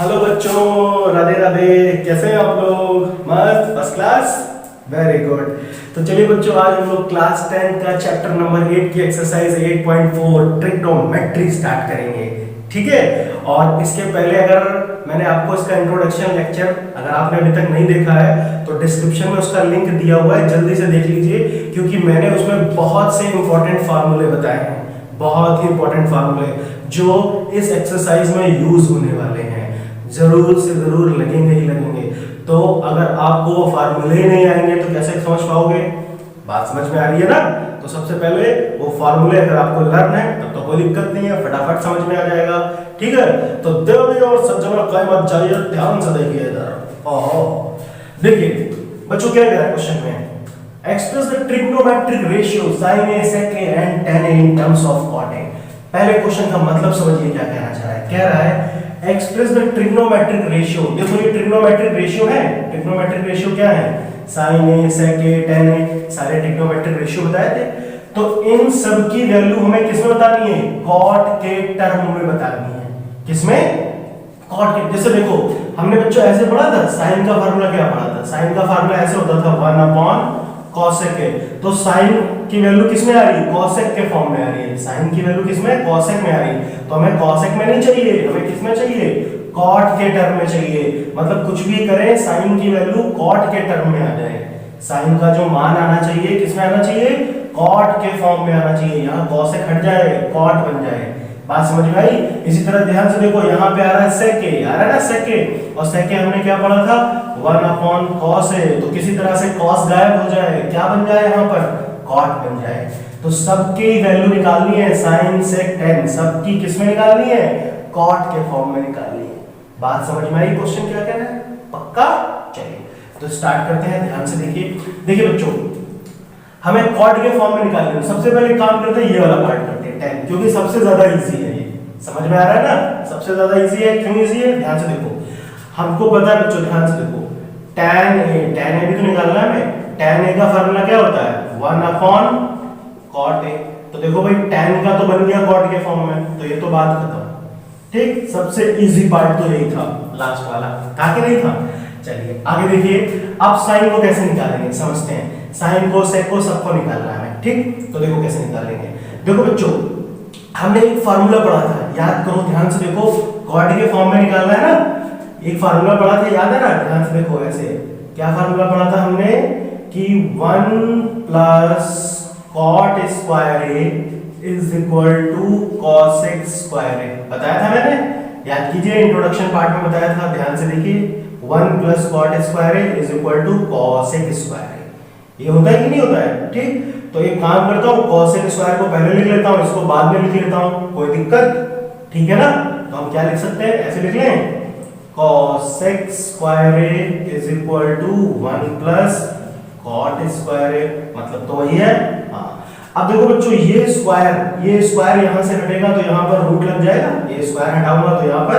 Hello बच्चों, राधे राधे। कैसे हैं आप लोग? मस्त, फर्स्ट क्लास, वेरी गुड। तो चलिए बच्चों, आज हम लोग क्लास 10 का चैप्टर नंबर 8 की एक्सरसाइज 8.4 ट्रिग्नोमेट्री स्टार्ट करेंगे, ठीक है। और इसके पहले अगर मैंने आपको इसका इंट्रोडक्शन लेक्चर अगर आपने अभी तक नहीं देखा है तो डिस्क्रिप्शन में उसका लिंक दिया हुआ है, जल्दी से देख लीजिए, क्योंकि मैंने उसमें बहुत से इंपॉर्टेंट फार्मूले बताए हैं, बहुत ही इंपॉर्टेंट फार्मूले जो इस एक्सरसाइज में यूज होने वाले हैं, जरूर से जरूर लगेंगे ही लगेंगे। तो अगर आपको वो फार्मूले नहीं आएंगे तो कैसे समझ पाओगे? बात समझ में आ रही है ना? तो सबसे पहले वो फार्मूले अगर आपको लर्न है तब तो कोई दिक्कत नहीं है, फटाफट समझ में आ जाएगा, ठीक है। तो देवी और सज्जनों का मत जाइए, ध्यान से देखिए इधर। ओहो, देखिए बच्चों क्या कह रहा है क्वेश्चन में, express the trigonometric ratio sin a sec a and tan a in terms of cot a। पहले क्वेश्चन का मतलब समझिए क्या कहना चाह रहा है। कह रहा है एक्सप्रेस द ट्रिग्नोमेट्रिक रेशियो। देखो ये ट्रिग्नोमेट्रिक रेशियो है। ट्रिग्नोमेट्रिक रेशियो क्या है? sin a sec a tan a, सारे ट्रिग्नोमेट्रिक रेशियो बताए थे। तो इन सब की वैल्यू हमें किसमें बतानी है? कॉट के टर्म में बतानी है। किसमें? कॉट के। जैसे देखो हमने बच्चों ऐसे पढ़ा था, साइन का फार्मूला क्या पढ़ा था? साइन का फार्मूला ऐसे होता था 1 cosec a। तो साइन की वैल्यू किसमें आ रही है? cosec के फॉर्म में आ रही है। साइन की वैल्यू किसमें? cosec में आ रही है। तो हमें cosec में नहीं चाहिए, हमें किसमें चाहिए? cot के टर्म में चाहिए। मतलब कुछ भी करें साइन की वैल्यू cot के टर्म में आ जाए। साइन का जो मान आना चाहिए किसमें आना चाहिए? cot के फॉर्म में आना चाहिए। यहाँ cosec हट जाए, cot बन जाए। बात समझ में आई? इसी तरह ध्यान से देखो, यहाँ पे आ रहा है sec a, आ रहा है ना sec a, और sec a हमने क्या पढ़ा था? 1 cos a। तो किसी तरह से cos गायब हो जाए, क्या बन जाए यहाँ पर? cot बन जाए। तो सबकी वैल्यू निकालनी है, sin sec tan, सबकी किसमें निकालनी है? cot के फॉर्म में निकालनी है। बात समझ में आई? क्वेश्चन क्या कह रहा है? पक्का? चलिए तो स्टार्ट करते हैं, ध्यान से देखिए। देखिए बच्चों, हमें cot के फॉर्म में निकालनी है। सबसे पहले काम करते हैं, ये वाला पार्ट करते हैं tan, क्योंकि सबसे ज्यादा इजी है ये। समझ में आ रहा है ना? सबसे ज्यादा इजी है। क्यों इजी है? ध्यान से देखो, हमको पता है बच्चों, ध्यान से देखो, tan a भी तो निकालना है हमें। tan a का फार्मूला क्या होता है? 1 cot a। तो देखो भाई tan का तो बन गया cot के फॉर्म में, तो ये तो बात खत्म, ठीक। सबसे इजी पार्ट तो यही था, लास्ट वाला था कि नहीं था? चलिए आगे देखिए, अब साइन को कैसे निकालेंगे समझते हैं। साइन को, सेक को, सबको निकालना है, ठीक। तो देखो कैसे निकालेंगे। देखो बच्चों, हमने एक फार्मूला पढ़ा था, याद करो, ध्यान से देखो, cot के फॉर्म में निकालना है ना। एक फार्मूला पढ़ा था, याद है ना? ध्यान से देखो, ऐसे क्या फार्मूला पढ़ा था हमने कि 1 cot square a is equal to cosec square a। बताया था मैंने, याद कीजिए, इंट्रोडक्शन पार्ट में बताया था, ध्यान से देखिए। 1 cot square a is equal to cosec square a। ये होता है कि नहीं होता है? ठीक। तो एक काम करता हूँ, cosec square को पहले लिख लेता हूँ, इसको बाद में लिख लेता हूँ, कोई दिक्कत? ठीक है ना? तो हम क्या लिख सकते हैं? ऐसे लिख लें, cosec square a is equal to 1 cot square a। मतलब तो वही है। हाँ, अब देखो बच्चों, ये स्क्वायर यहाँ से हटेगा तो यहाँ पर रूट लग जाएगा, ये स्क्वायर हटाऊंगा तो यहाँ पर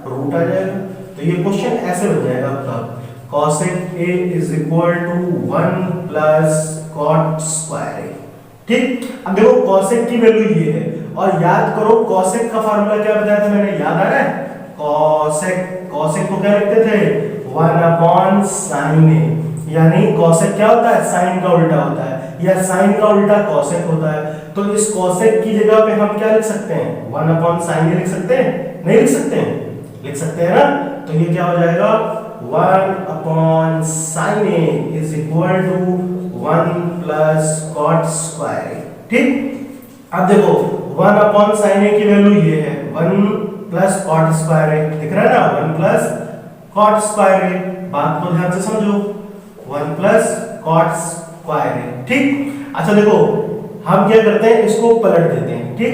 रूट आ जाएगा। तो ये क्वेश्चन ऐसे बन जाएगा आपका, cosec a is equal to 1 cot square a। ठीक। अब देखो cosec की वैल्यू ये है, और याद करो cosec का फार्मूला क्या बताया था मैंने, याद आ रहा है? cosec को क्या लिखते थे? 1 sin a। यानी cosec क्या होता है? sin का उल्टा होता है, या sin का उल्टा cosec होता है। तो इस cosec की जगह पे हम क्या लिख सकते हैं? 1 sin a लिख सकते हैं? नहीं लिख सकते हैं? लिख सकते हैं ना? तो ये क्या हो जाएगा? 1 sin a is equal to 1 cot square a। ठीक। अब देखो 1 sin a की वैल्यू ये है 1 cot square a, दिख रहा है ना? 1 cot square a। बात को ध्यान से समझो, 1 cot square a। ठीक। अच्छा देखो, हम क्या करते हैं, इसको पलट देते हैं, ठीक,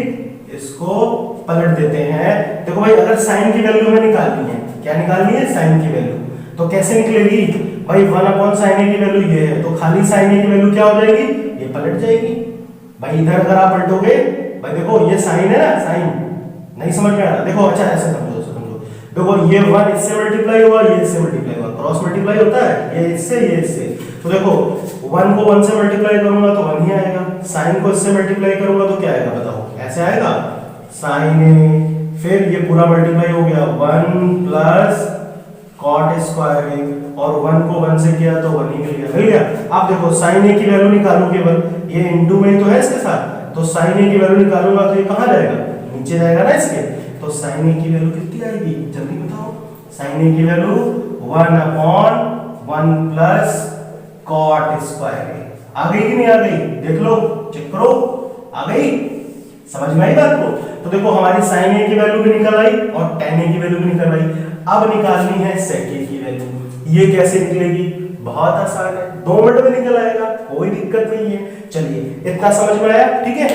इसको पलट देते हैं। देखो भाई, अगर साइन की वैल्यू हमें निकालनी है, क्या निकालनी है? साइन की वैल्यू। तो कैसे निकलेगी भाई? 1 sin a की वैल्यू ये है, तो खाली साइन a की वैल्यू क्या हो जाएगी? ये पलट जाएगी भाई। इधर अगर आप पलटोगे भाई, देखो ये साइन है ना, साइन नहीं समझ में आ रहा? देखो अच्छा ऐसे समझो, देखो ये 1 इससे मल्टीप्लाई हुआ, ये इससे मल्टीप्लाई हुआ, क्रॉस मल्टीप्लाई होता है, ये इससे, ये इससे। तो देखो 1 को 1 से मल्टीप्लाई करूंगा तो 1 ही आएगा, साइन को इससे मल्टीप्लाई करूंगा तो क्या आएगा बताओ? ऐसे आएगा sin a, फिर ये पूरा मल्टीप्लाई हो गया 1 प्लस कॉट स्क्वायर ए, और 1 को 1 से किया तो 1 ही मिल गया। आप देखो साइन ए की वैल्यू निकालो केवल, ये इनटू में तो है इसके साथ, तो साइन ए की वैल्यू निकालूंगा तो ये कहां जाएगा, नीचे जाएगा ना इसके। तो साइन ए की वैल्यू कितनी आएगी, जल्दी बताओ। साइन ए की वैल्यू 1/1 प्लस कॉट स्क्वायर ए। आ गई कि नहीं आ गई, देख लो, चेक करो, आ गई, समझ में आई बात को। तो देखो हमारी साइन ए की वैल्यू भी निकल आई और tan ए की वैल्यू भी निकल आई। अब निकालनी है sec ए की वैल्यू। ये कैसे निकलेगी, बहुत आसान है, 2 मिनट में निकल आएगा, कोई दिक्कत नहीं है। चलिए इतना समझ में आया, ठीक है,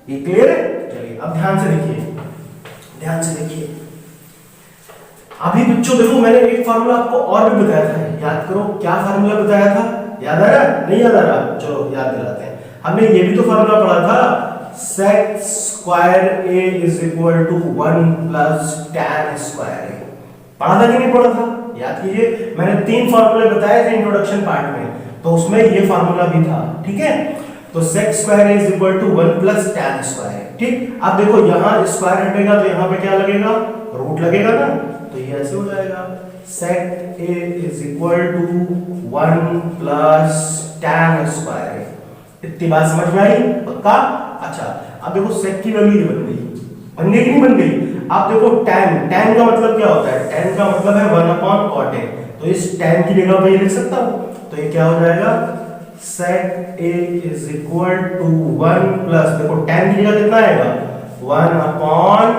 ये क्लियर है। चलिए अब ध्यान से देखिए, ध्यान से देखिए। अभी बच्चों देखो मैंने एक फार्मूला आपको और भी बताया था, याद करो क्या फार्मूला बताया था, याद आ रहा, नहीं याद आ रहा, चलो याद दिलाते हैं। हमने ये भी तो फार्मूला पढ़ा था, sec square a is equal to 1 plus tan square a। पढ़ा था कि नहीं पढ़ा था, याद कीजिए। मैंने 3 फार्मूले बताए थे इंट्रोडक्शन पार्ट में, तो उसमें ये फार्मूला भी था, ठीक है। तो sec square a is equal to 1 plus tan square a, ठीक। अब देखो यहाँ स्क्वायर हटेगा तो यहाँ पे क्या लगेगा, रूट लगेगा ना, तो ये ऐसे हो जाएगा sec a is equal to 1 plus tan square a। इतनी बात समझ में आई, पक्का। अच्छा अब देखो sec की वैल्यू ये बन गई, बन गई कि नहीं बन गई। आप देखो tan का मतलब क्या होता है, tan का मतलब है 1/cot a, तो इस tan की जगह पे ये लिख सकता हूं, तो ये क्या हो जाएगा sec a is equal to 1 plus, देखो tan की जगह कितना आएगा 1/cot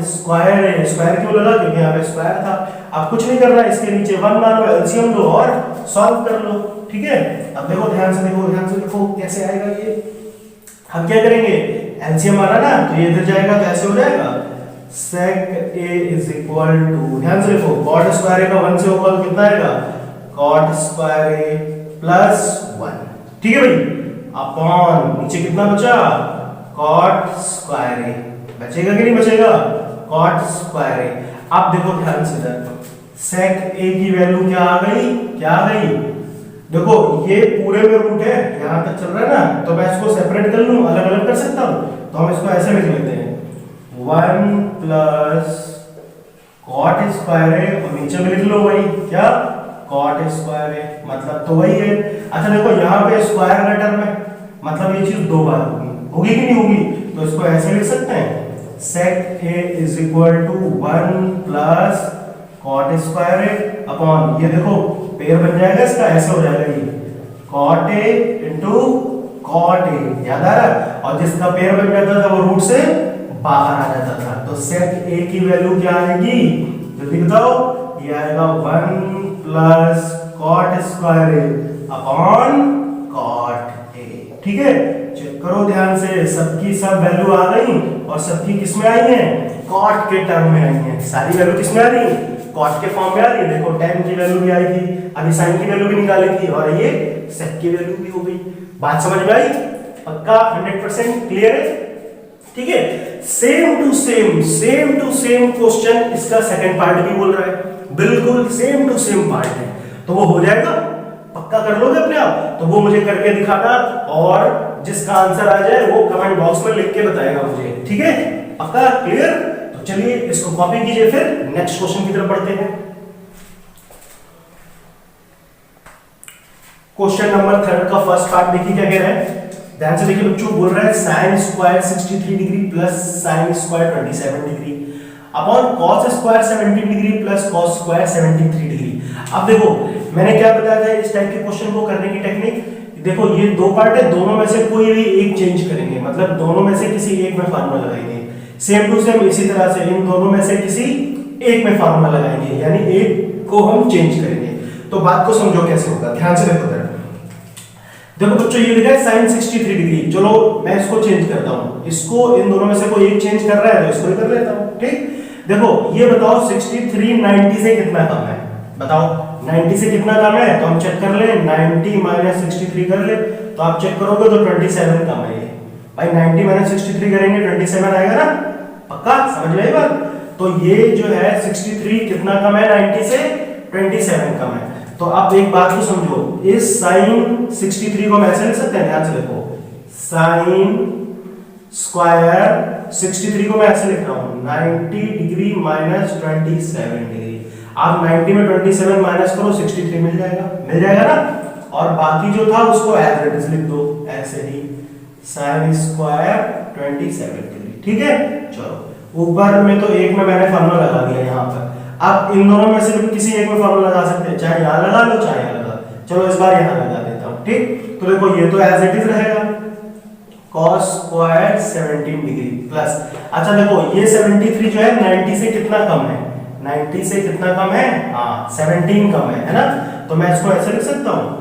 स्क्वायर a। स्क्वायर क्यों लगा, क्योंकि यहाँ पे स्क्वायर था। अब कुछ नहीं करना, इसके नीचे 1 मानो, एलसीएम लो और सॉल्व कर लो, ठीक है। अब देखो ध्यान से देखो, ध्यान से देखो कैसे आएगा ये। हम क्या करेंगे, एलसीएम आ रहा ना, तो ये इधर जाएगा तो ऐसे हो जाएगा sec a is equal to, ध्यान से देखो, cot स्क्वायर a का 1 से होगा तो कितना आएगा cot स्क्वायर a प्लस 1, ठीक है भाई, अपॉन नीचे कितना बचा cot स्क्वायर a, बचेगा कि नहीं बचेगा, cot स्क्वायर a। अब देखो ध्यान से इधर sec a की वैल्यू क्या आ गई, क्या आ गई, देखो ये पूरे में रूट है, यहां तक चल रहा है ना, तो मैं इसको सेपरेट कर लूं, अलग अलग कर सकता हूं, तो हम इसको ऐसे लिख लेते हैं 1 प्लस cot स्क्वायर है, और नीचे में लिख लो वही क्या cot स्क्वायर है, मतलब तो वही है। अच्छा देखो यहाँ पे स्क्वायर का टर्म है, मतलब ये चीज 2 बार होगी, होगी कि नहीं होगी, तो इसको ऐसे लिख सकते हैं sec a is equal to 1 plus cot square है अपॉन, ये देखो पेयर बन जाएगा इसका, ऐसे हो जाएगा ये cot a into cot a, याद आ रहा, और जिसका पेयर बन जाता था वो रूट से बाहर आ जाता था। तो sec a की वैल्यू क्या आएगी, जल्दी बताओ, ये आएगा 1 plus cot square a upon cot a, ठीक है। चेक करो ध्यान से, सबकी सब वैल्यू आ गई और सबकी किसमें आई है, cot के टर्म में आई है, सारी वैल्यू किसमें आ रही है, cot के फॉर्म में आ रही है। देखो tan की वैल्यू भी आई थी, अभी sin की वैल्यू भी निकाली थी, और ये sec की वैल्यू भी हो गई। बात समझ में आई, पक्का 100% क्लियर है, ठीक है। सेम टू सेम क्वेश्चन इसका सेकंड पार्ट भी बोल रहा है, बिल्कुल सेम टू सेम पार्ट है, तो वो हो जाएगा, पक्का कर लोगे अपने आप, तो वो मुझे करके दिखाना, और जिसका आंसर आ जाए वो कमेंट बॉक्स में लिख के बताएगा मुझे, ठीक है, पक्का क्लियर। तो चलिए इसको कॉपी कीजिए, फिर नेक्स्ट क्वेश्चन की तरफ बढ़ते हैं। क्वेश्चन नंबर 3 का फर्स्ट पार्ट देखिए क्या कह रहा है, ध्यान से देखिए बच्चों, बोल रहा है sin square 63 degree plus sin square 27 degree upon cos square 70 degree plus cos square 73 degree. अब देखो मैंने क्या बताया था इस टाइप के क्वेश्चन को करने की टेक्निक, देखो ये 2 पार्ट है, दोनों में से कोई भी एक चेंज करेंगे, मतलब दोनों में से किसी एक में फार्मूला लगाएंगे, सेम टू सेम इसी तरह से इन दोनों में से किसी एक में फार्मूला लगाएंगे, यानी एक को हम चेंज करेंगे। तो बात को समझो कैसे होगा, ध्यान से देखो। देखो बच्चों ये लिखा है sin 63 डिग्री, चलो मैं इसको चेंज करता हूं, इसको इन दोनों में से कोई एक चेंज कर रहा है तो इसको ही कर लेता हूं, ठीक। देखो ये बताओ 63 90 से कितना कम है, बताओ 90 से कितना कम है, तो हम चेक कर ले, 90 माइनस 63 कर ले, तो आप चेक करोगे तो 27 कम है ये भाई, 90 माइनस 63 करेंगे 27 आएगा ना, पक्का समझ में आई बात। तो ये जो है 63 कितना कम है 90 से, 27 कम है। तो आप एक बात को समझो, इस sin 63 को हम ऐसे लिख सकते हैं, ध्यान से देखो sin स्क्वायर 63 को मैं ऐसे लिख रहा हूँ 90 डिग्री माइनस 27 डिग्री। आप 90 में 27 माइनस करो 63 मिल जाएगा ना। और बाकी जो था उसको एज इट इज लिख दो ऐसे ही साइन स्क्वायर 27 डिग्री। ठीक है, चलो ऊपर में तो एक में मैंने फार्मूला लगा दिया यहाँ पर। अब इन दोनों में से किसी एक में फार्मूला लगा सकते हैं, चाहे यहाँ लगा लो चाहे यहाँ लगा। चलो इस बार यहाँ लगा देता हूँ। ठीक, तो देखो ये तो एज इट इज रहेगा cos स्क्वायर 17 डिग्री प्लस, अच्छा देखो ये 73 जो है 90 से कितना कम है, 90 से कितना कम है, हाँ 17 कम है ना। तो मैं इसको ऐसे लिख सकता हूँ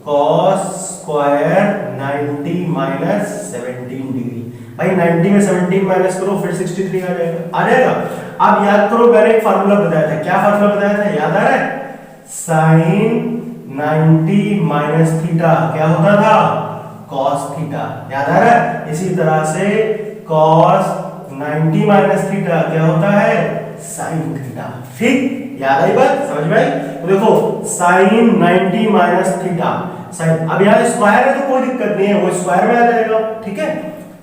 cos स्क्वायर 90 माइनस 17 डिग्री। भाई 90 में 17 माइनस करो फिर 63 आ जाएगा। अब याद करो मैंने एक फार्मूला बताया था, क्या फार्मूला बताया था, याद आ रहा है? साइन 90 माइनस थीटा क्या होता था, cos थीटा, याद आ रहा है? इसी तरह से cos 90 माइनस थीटा क्या होता है, sin थीटा। ठीक, याद आई बात, समझ में आई? तो देखो sin 90 माइनस थीटा sin, अब यहाँ स्क्वायर है तो कोई दिक्कत नहीं है, वो स्क्वायर में आ जाएगा। ठीक है,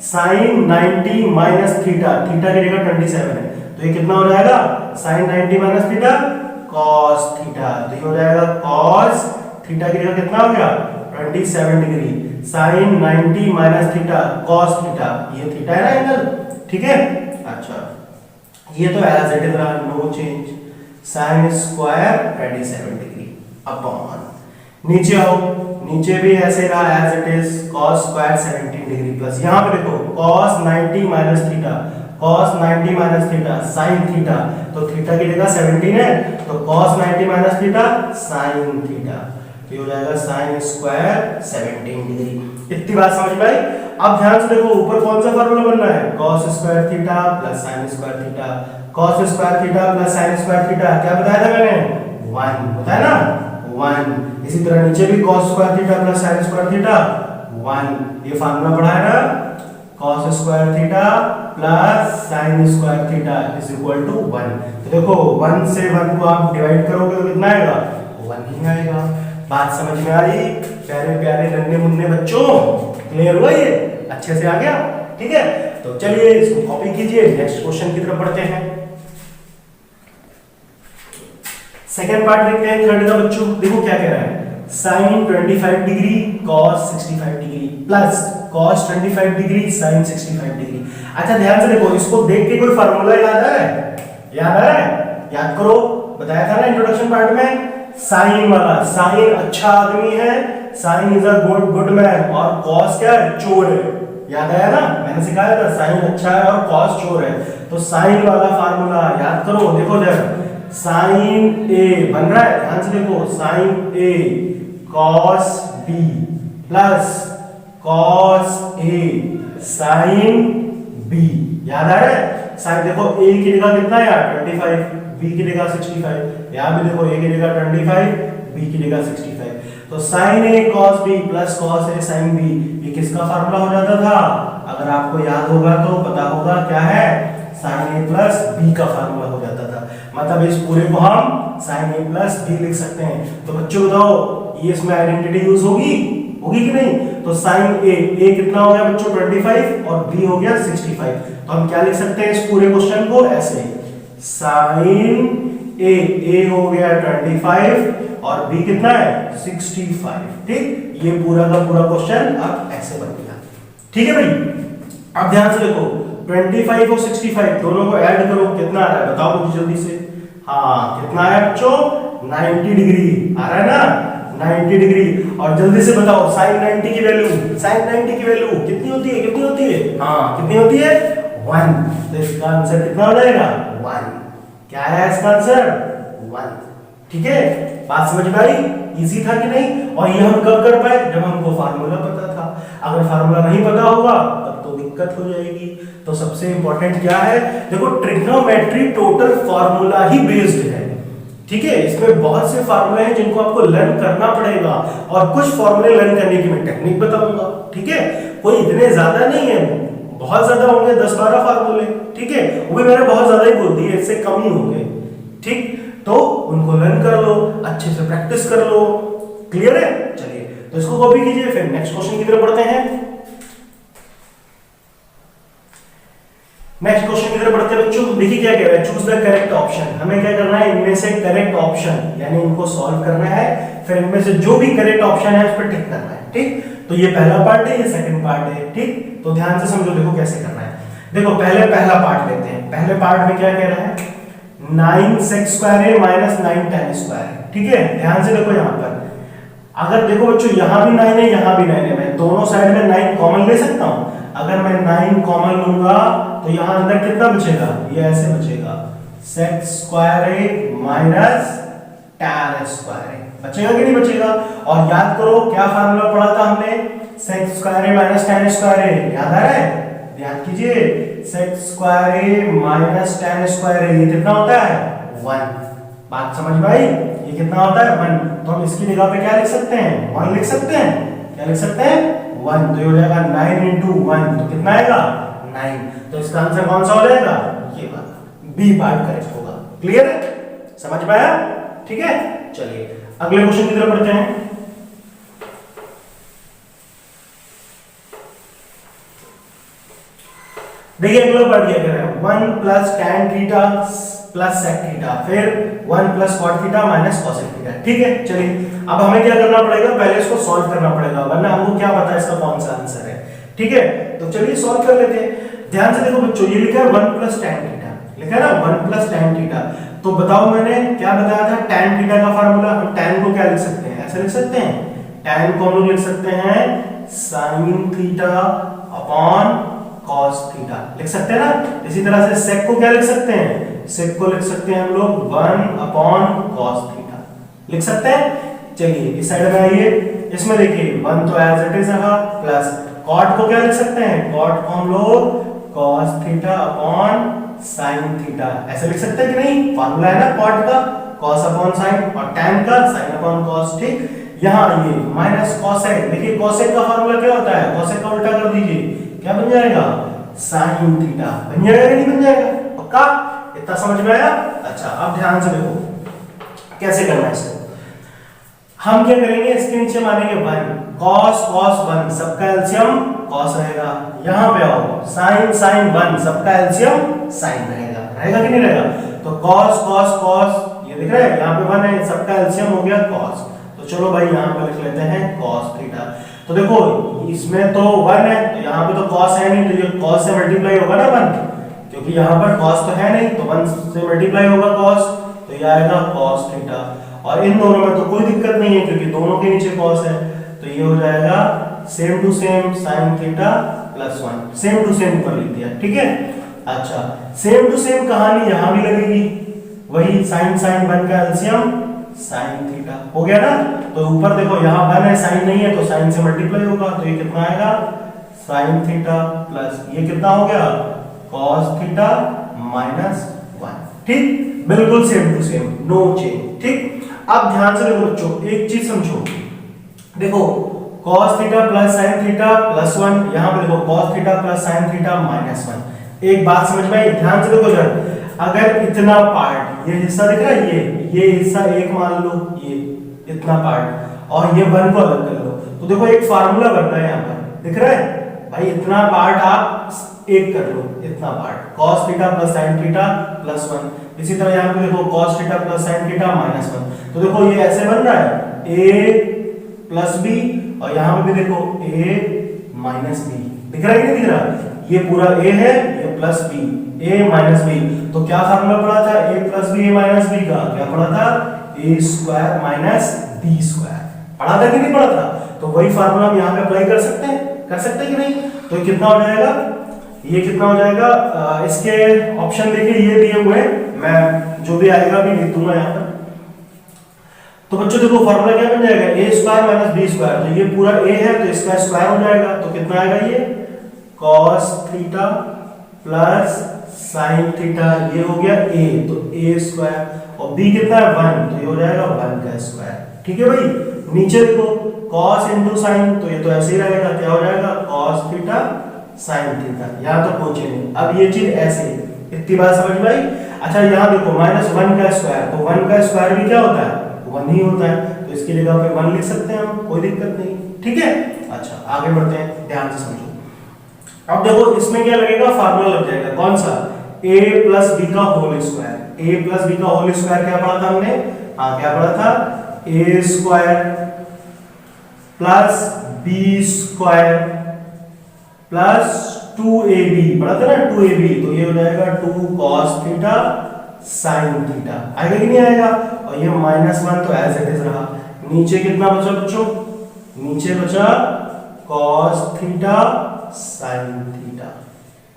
sin 90 माइनस थीटा, थीटा की जगह 27 है तो ये कितना हो जाएगा, sin 90 minus theta cos theta, तो ये हो जाएगा cos थीटा की जगह कितना हो गया 27 degree, sin 90 minus theta cos theta, ये थीटा है ना एंगल। ठीक है, अच्छा ये तो एज इट इज रहा, no change, sin square 27 degree upon, नीचे आओ, नीचे भी ऐसे रहा as it is cos square 17 degree plus, यहां पे देखो cos 90 minus theta, cos 90 minus theta sin theta, तो थीटा की जगह 17 है तो cos 90 minus theta sin theta, तो ये हो जाएगा sin स्क्वायर 17 डिग्री। इतनी बात समझ में आई? अब ध्यान से देखो ऊपर कौन सा फार्मूला बनना है, cos square theta plus sin square theta, cos square theta plus sin square theta, क्या बताया था मैंने, 1 बताया ना, 1। इसी तरह नीचे भी cos square theta plus sin square theta 1, ये फार्मूला पढ़ा है ना, cos square theta plus sin square theta is equal to 1। तो देखो 1 से 1 को आप डिवाइड करोगे तो कितना आएगा, 1 ही आएगा। बात समझ में आ रही प्यारे प्यारे नन्हे मुन्ने बच्चों, क्लियर हुआ ये, अच्छे से आ गया? ठीक है, तो चलिए इसको कॉपी कीजिए, नेक्स्ट क्वेश्चन की तरफ बढ़ते हैं। सेकंड पार्ट देखते हैं थर्ड का बच्चों। देखो क्या कह रहा है, sin 25 degree cos 65 degree plus cos 25 degree sin 65 degree. अच्छा ध्यान से देखो, इसको देख के कोई फार्मूला याद आ रहा है, याद आ रहा है? याद करो, बताया था ना इंट्रोडक्शन पार्ट में, साइन वाला, साइन अच्छा आदमी है, sine is a good man, और कॉस क्या है, चोर है। याद आया ना, मैंने सिखाया था साइन अच्छा है और कॉस चोर है। तो साइन वाला फार्मूला याद करो, देखो जरा साइन ए बन रहा है, ध्यान से देखो, sign A cos B plus cos A sine B, याद आ रहा है? साइन देखो ए की जगह कितना है यार 25, बी की जगह 65, यहां भी देखो ए की जगह 25, बी की जगह 65, तो sin a cos b plus cos a sin b, ये किसका फार्मूला हो जाता था? अगर आपको याद होगा तो पता होगा क्या है, sin a प्लस b का फार्मूला हो जाता था। मतलब इस पूरे को हम sin a प्लस b लिख सकते हैं। तो बच्चों बताओ ये इसमें आइडेंटिटी यूज होगी कि नहीं? तो sin a कितना हो गया बच्चों 25 और b हो गया 65, तो हम क्या लिख सकते हैं इस पूरे क्वेश्चन को ऐसे, sin a हो गया 25 और b कितना है 65। ठीक, ये पूरा का पूरा क्वेश्चन अब ऐसे बन गया। ठीक है भाई, अब ध्यान से देखो 25 और 65 दोनों को ऐड करो, कितना आ रहा है बताओ मुझे जल्दी से। हाँ कितना है बच्चों, 90 डिग्री आ रहा है ना, 90 डिग्री। और जल्दी से बताओ sin 90 की वैल्यू, sin 90 की वैल्यू कितनी होती है, कितनी होती है? हाँ कितनी होती है, 1। तो इसका आंसर कितना हो जाएगा, 1। क्या है इसका आंसर, 1। ठीक है, बात समझ में आई? इजी था कि नहीं? और ये हम कब कर पाए, जब हमको फार्मूला पता था। अगर फार्मूला नहीं पता होगा तब तो दिक्कत हो जाएगी। तो सबसे इंपॉर्टेंट क्या है, देखो ट्रिग्नोमेट्री टोटल फार्मूला ही बेस्ड है। ठीक है, इसमें बहुत से फार्मूले हैं जिनको आपको लर्न करना पड़ेगा, और कुछ फार्मूले लर्न करने की मैं टेक्निक बताऊंगा। ठीक है, कोई इतने ज्यादा नहीं है, बहुत ज्यादा होंगे 10-12 फार्मूले। ठीक है, वो भी मैंने बहुत ज्यादा ही बोल दिए, इससे कम ही होंगे। ठीक, तो उनको लर्न कर लो, अच्छे से प्रैक्टिस कर लो। क्लियर है? चलिए तो इसको कॉपी कीजिए, फिर नेक्स्ट क्वेश्चन की तरफ बढ़ते हैं। नेक्स्ट क्वेश्चन की तरफ बढ़ते हैं बच्चों। देखिए क्या कह रहा है, चूज द करेक्ट ऑप्शन। हमें क्या करना है, इनमें से करेक्ट ऑप्शन यानी इनको सॉल्व करना है, फिर इनमें से जो भी करेक्ट ऑप्शन है उस पर टिक करना है। ठीक, तो ये पहला पार्ट है, ये सेकंड पार्ट है। ठीक, तो ध्यान से समझो, देखो कैसे करना है। देखो पहले पहला पार्ट लेते हैं। पहले पार्ट में क्या कह रहा है, 9 sec² माइनस 9 tan स्क्वायर। ठीक है, ध्यान से देखो यहाँ पर, अगर देखो बच्चों यहाँ भी 9 है यहाँ भी 9 है, मैं दोनों साइड में 9 कॉमन ले सकता हूँ। अगर मैं 9 कॉमन लूंगा तो यहाँ अंदर कितना बचेगा, ये ऐसे बचेगा, sec² माइनस tan स्क्वायर बचेगा कि नहीं बचेगा। और याद करो क्या फार्मूला पढ़ा था हमने, sec² माइनस tan स्क्वायर, याद आ रहा है, ध्यान कीजिए, sec² माइनस tan स्क्वायर ये कितना होता है, 1। बात समझ में आई, ये कितना होता है, 1। तो हम इसकी जगह पे क्या लिख सकते हैं, 1 लिख सकते हैं। क्या लिख सकते हैं, 1। तो ये हो जाएगा 9 × 1, तो कितना आएगा, 9। तो इसका आंसर कौन सा हो जाएगा, ये वाला, बी पार्ट करेक्ट होगा। क्लियर है, समझ में आया। ठीक है, चलिए अगले क्वेश्चन की तरफ बढ़ते हैं। देखिए अगला पार्ट क्या कह रहा है, 1 + tan थीटा + sec थीटा, फिर 1 + cot theta minus cosec theta. ठीक है, चलिए अब हमें क्या करना पड़ेगा, पहले इसको सॉल्व करना पड़ेगा, वरना हमको क्या पता है इसका कौन सा आंसर है। ठीक है, तो चलिए सॉल्व कर लेते हैं। ध्यान से देखो बच्चों, ये लिखा है 1 + tan थीटा, लिखा है ना 1 + tan थीटा। तो बताओ मैंने क्या बताया था, tan थीटा का फार्मूला, हम tan को क्या लिख सकते हैं, ऐसे लिख सकते हैं, tan को हम लोग लिख सकते हैं sin theta upon cos theta, लिख सकते हैं ना। इसी तरह से sec को क्या लिख सकते हैं, sec को लिख सकते हैं हम लोग 1 cos थीटा, लिख सकते हैं। चलिए इस साइड में आइए, इसमें देखिए 1 तो एज इट इज रहा, प्लस cot को क्या लिख सकते हैं, cot को हम लोग cos theta upon sin theta, ऐसे लिख सकते हैं कि नहीं, फार्मूला है ना cot का, cos अपॉन sin, और tan का sin अपॉन cos। ठीक, यहाँ ये माइनस cosec, देखिए cosec का फार्मूला क्या होता है, cosec का उल्टा कर दीजिए, क्या बन जाएगा, sin थीटा। बन जाएगा कि नहीं बन जाएगा, पक्का, इतना समझ में आया। अच्छा अब ध्यान से देखो कैसे करना है इसको। हम क्या करेंगे, इसके नीचे मानेंगे 1, cos 1 सबका एलसीएम cos रहेगा, यहाँ पे आओ sin 1 सबका एलसीएम sin रहेगा, रहेगा कि नहीं रहेगा। तो cos ये दिख रहा है, यहाँ पे 1 है, सबका एलसीएम हो गया cos। तो चलो भाई यहाँ पे लिख लेते हैं cos थीटा। तो देखो इसमें तो 1 है, तो यहाँ पे तो cos है नहीं, तो ये cos से मल्टीप्लाई होगा ना 1, क्योंकि यहाँ पर cos तो है नहीं, तो 1 से मल्टीप्लाई होगा cos, तो ये आएगा cos थीटा। और इन दोनों में तो कोई दिक्कत नहीं है क्योंकि दोनों के नीचे cos है, तो ये हो जाएगा same to same sin theta plus 1, same to same ऊपर लिख दिया। ठीक है, अच्छा सेम टू सेम कहानी यहाँ भी लगेगी, वही sin 1 का एलसीएम sin थीटा हो गया ना। तो ऊपर देखो यहाँ 1 है, sin नहीं है, तो sin से मल्टीप्लाई होगा, तो ये कितना आएगा sin थीटा प्लस ये कितना हो गया cos थीटा माइनस 1। ठीक, बिल्कुल same to same, no change. ठीक, अब ध्यान से देखो बच्चों, एक चीज समझो, देखो cos theta plus sin theta plus 1, यहाँ पे देखो cos theta plus sin theta minus 1। एक बात समझ में आई, ध्यान से देखो जरा, अगर इतना पार्ट, ये हिस्सा दिख रहा है, ये हिस्सा एक मान लो, ये इतना पार्ट, और ये 1 को अलग कर लो, तो देखो एक फार्मूला बन रहा है यहाँ पर, दिख रहा है भाई, इतना पार्ट आप एक कर लो, इतना part cos theta plus sin theta plus 1। इसी तरह यहाँ पे देखो cos theta plus sin theta minus 1। तो देखो ये ऐसे बन रहा है a प्लस b, और यहाँ पे भी देखो a माइनस b, दिख रहा है कि नहीं दिख रहा, ये पूरा a है, ये plus b, a minus b। तो क्या फार्मूला पढ़ा था, a plus b a minus b का, क्या पढ़ा था, a square minus b square, पढ़ा था कि नहीं पढ़ा था। तो वही फार्मूला हम यहाँ पे अप्लाई कर सकते हैं कि नहीं। तो ये कितना हो जाएगा, ये कितना हो जाएगा, इसके ऑप्शन देखिए ये दिए हुए, मैं जो भी आएगा भी लिख दूंगा यहाँ पर। तो बच्चों देखो फार्मूला क्या बन जाएगा, a square minus b square, तो ये पूरा a है तो इसका स्क्वायर हो जाएगा, तो कितना आएगा ये cos theta plus sin theta, ये हो गया a, तो a स्क्वायर, और b कितना है 1, तो ये हो जाएगा 1 का स्क्वायर। ठीक है भाई, नीचे देखो cos इंटू sin, तो ये तो ऐसे ही रहेगा, क्या हो जाएगा cos थीटा sin थीटा, यहाँ तो पहुंचे नहीं। अब ये चीज ऐसे, इतनी बात समझ में आई। अच्छा यहाँ देखो -1 का स्क्वायर, तो 1 का स्क्वायर भी क्या होता है, 1 ही होता है, तो इसकी जगह पे 1 लिख सकते हैं हम, कोई दिक्कत नहीं। ठीक है, अच्छा आगे बढ़ते हैं, ध्यान से समझो। अब देखो इसमें क्या लगेगा, फार्मूला लग जाएगा, कौन सा, a प्लस बी का whole square. a plus b का होल स्क्वायर क्या पढ़ा था हमने, हाँ क्या पढ़ा था, a square plus b square plus 2ab, पढ़ा था ना 2ab, तो ये हो जाएगा 2 cos थीटा sin थीटा, आएगा कि नहीं आएगा, और ये -1 तो एज इट इज रहा। नीचे कितना बचा बच्चों, नीचे बचा cos थीटा sin थीटा,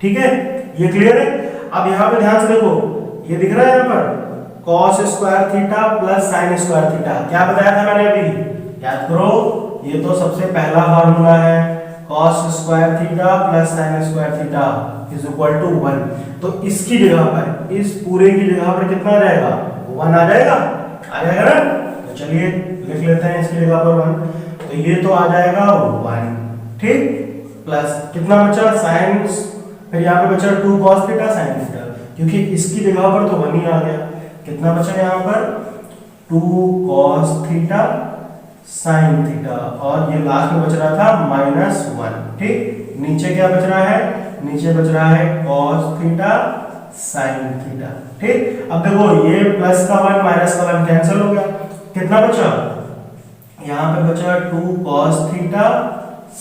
ठीक है, ये क्लियर है। अब यहाँ पे ध्यान से देखो, ये दिख रहा है यहाँ पर cos square theta plus sin square theta, क्या बताया था मैंने अभी, याद करो, ये तो सबसे पहला फार्मूला है, cos square theta plus sin square theta is equal to 1। तो इसकी जगह पर, इस पूरे की जगह पर कितना आ जाएगा, 1 आ जाएगा, ना। तो चलिए लिख लेते हैं इसकी जगह पर 1, तो ये तो आ जाएगा 1, ठीक, प्लस कितना बचा sin, फिर यहाँ पे बचा 2 cos थीटा sin थीटा, क्योंकि इसकी जगह पर तो 1 ही आ गया, कितना बचा यहाँ पर 2 cos थीटा sin थीटा, और ये लास्ट में बच रहा था -1, ठीक, नीचे क्या बच रहा है, नीचे बच रहा है cos थीटा sin थीटा, ठीक। अब देखो ये प्लस का 1 माइनस का 1 कैंसिल हो गया, कितना बचा, यहाँ पे बचा 2 cos theta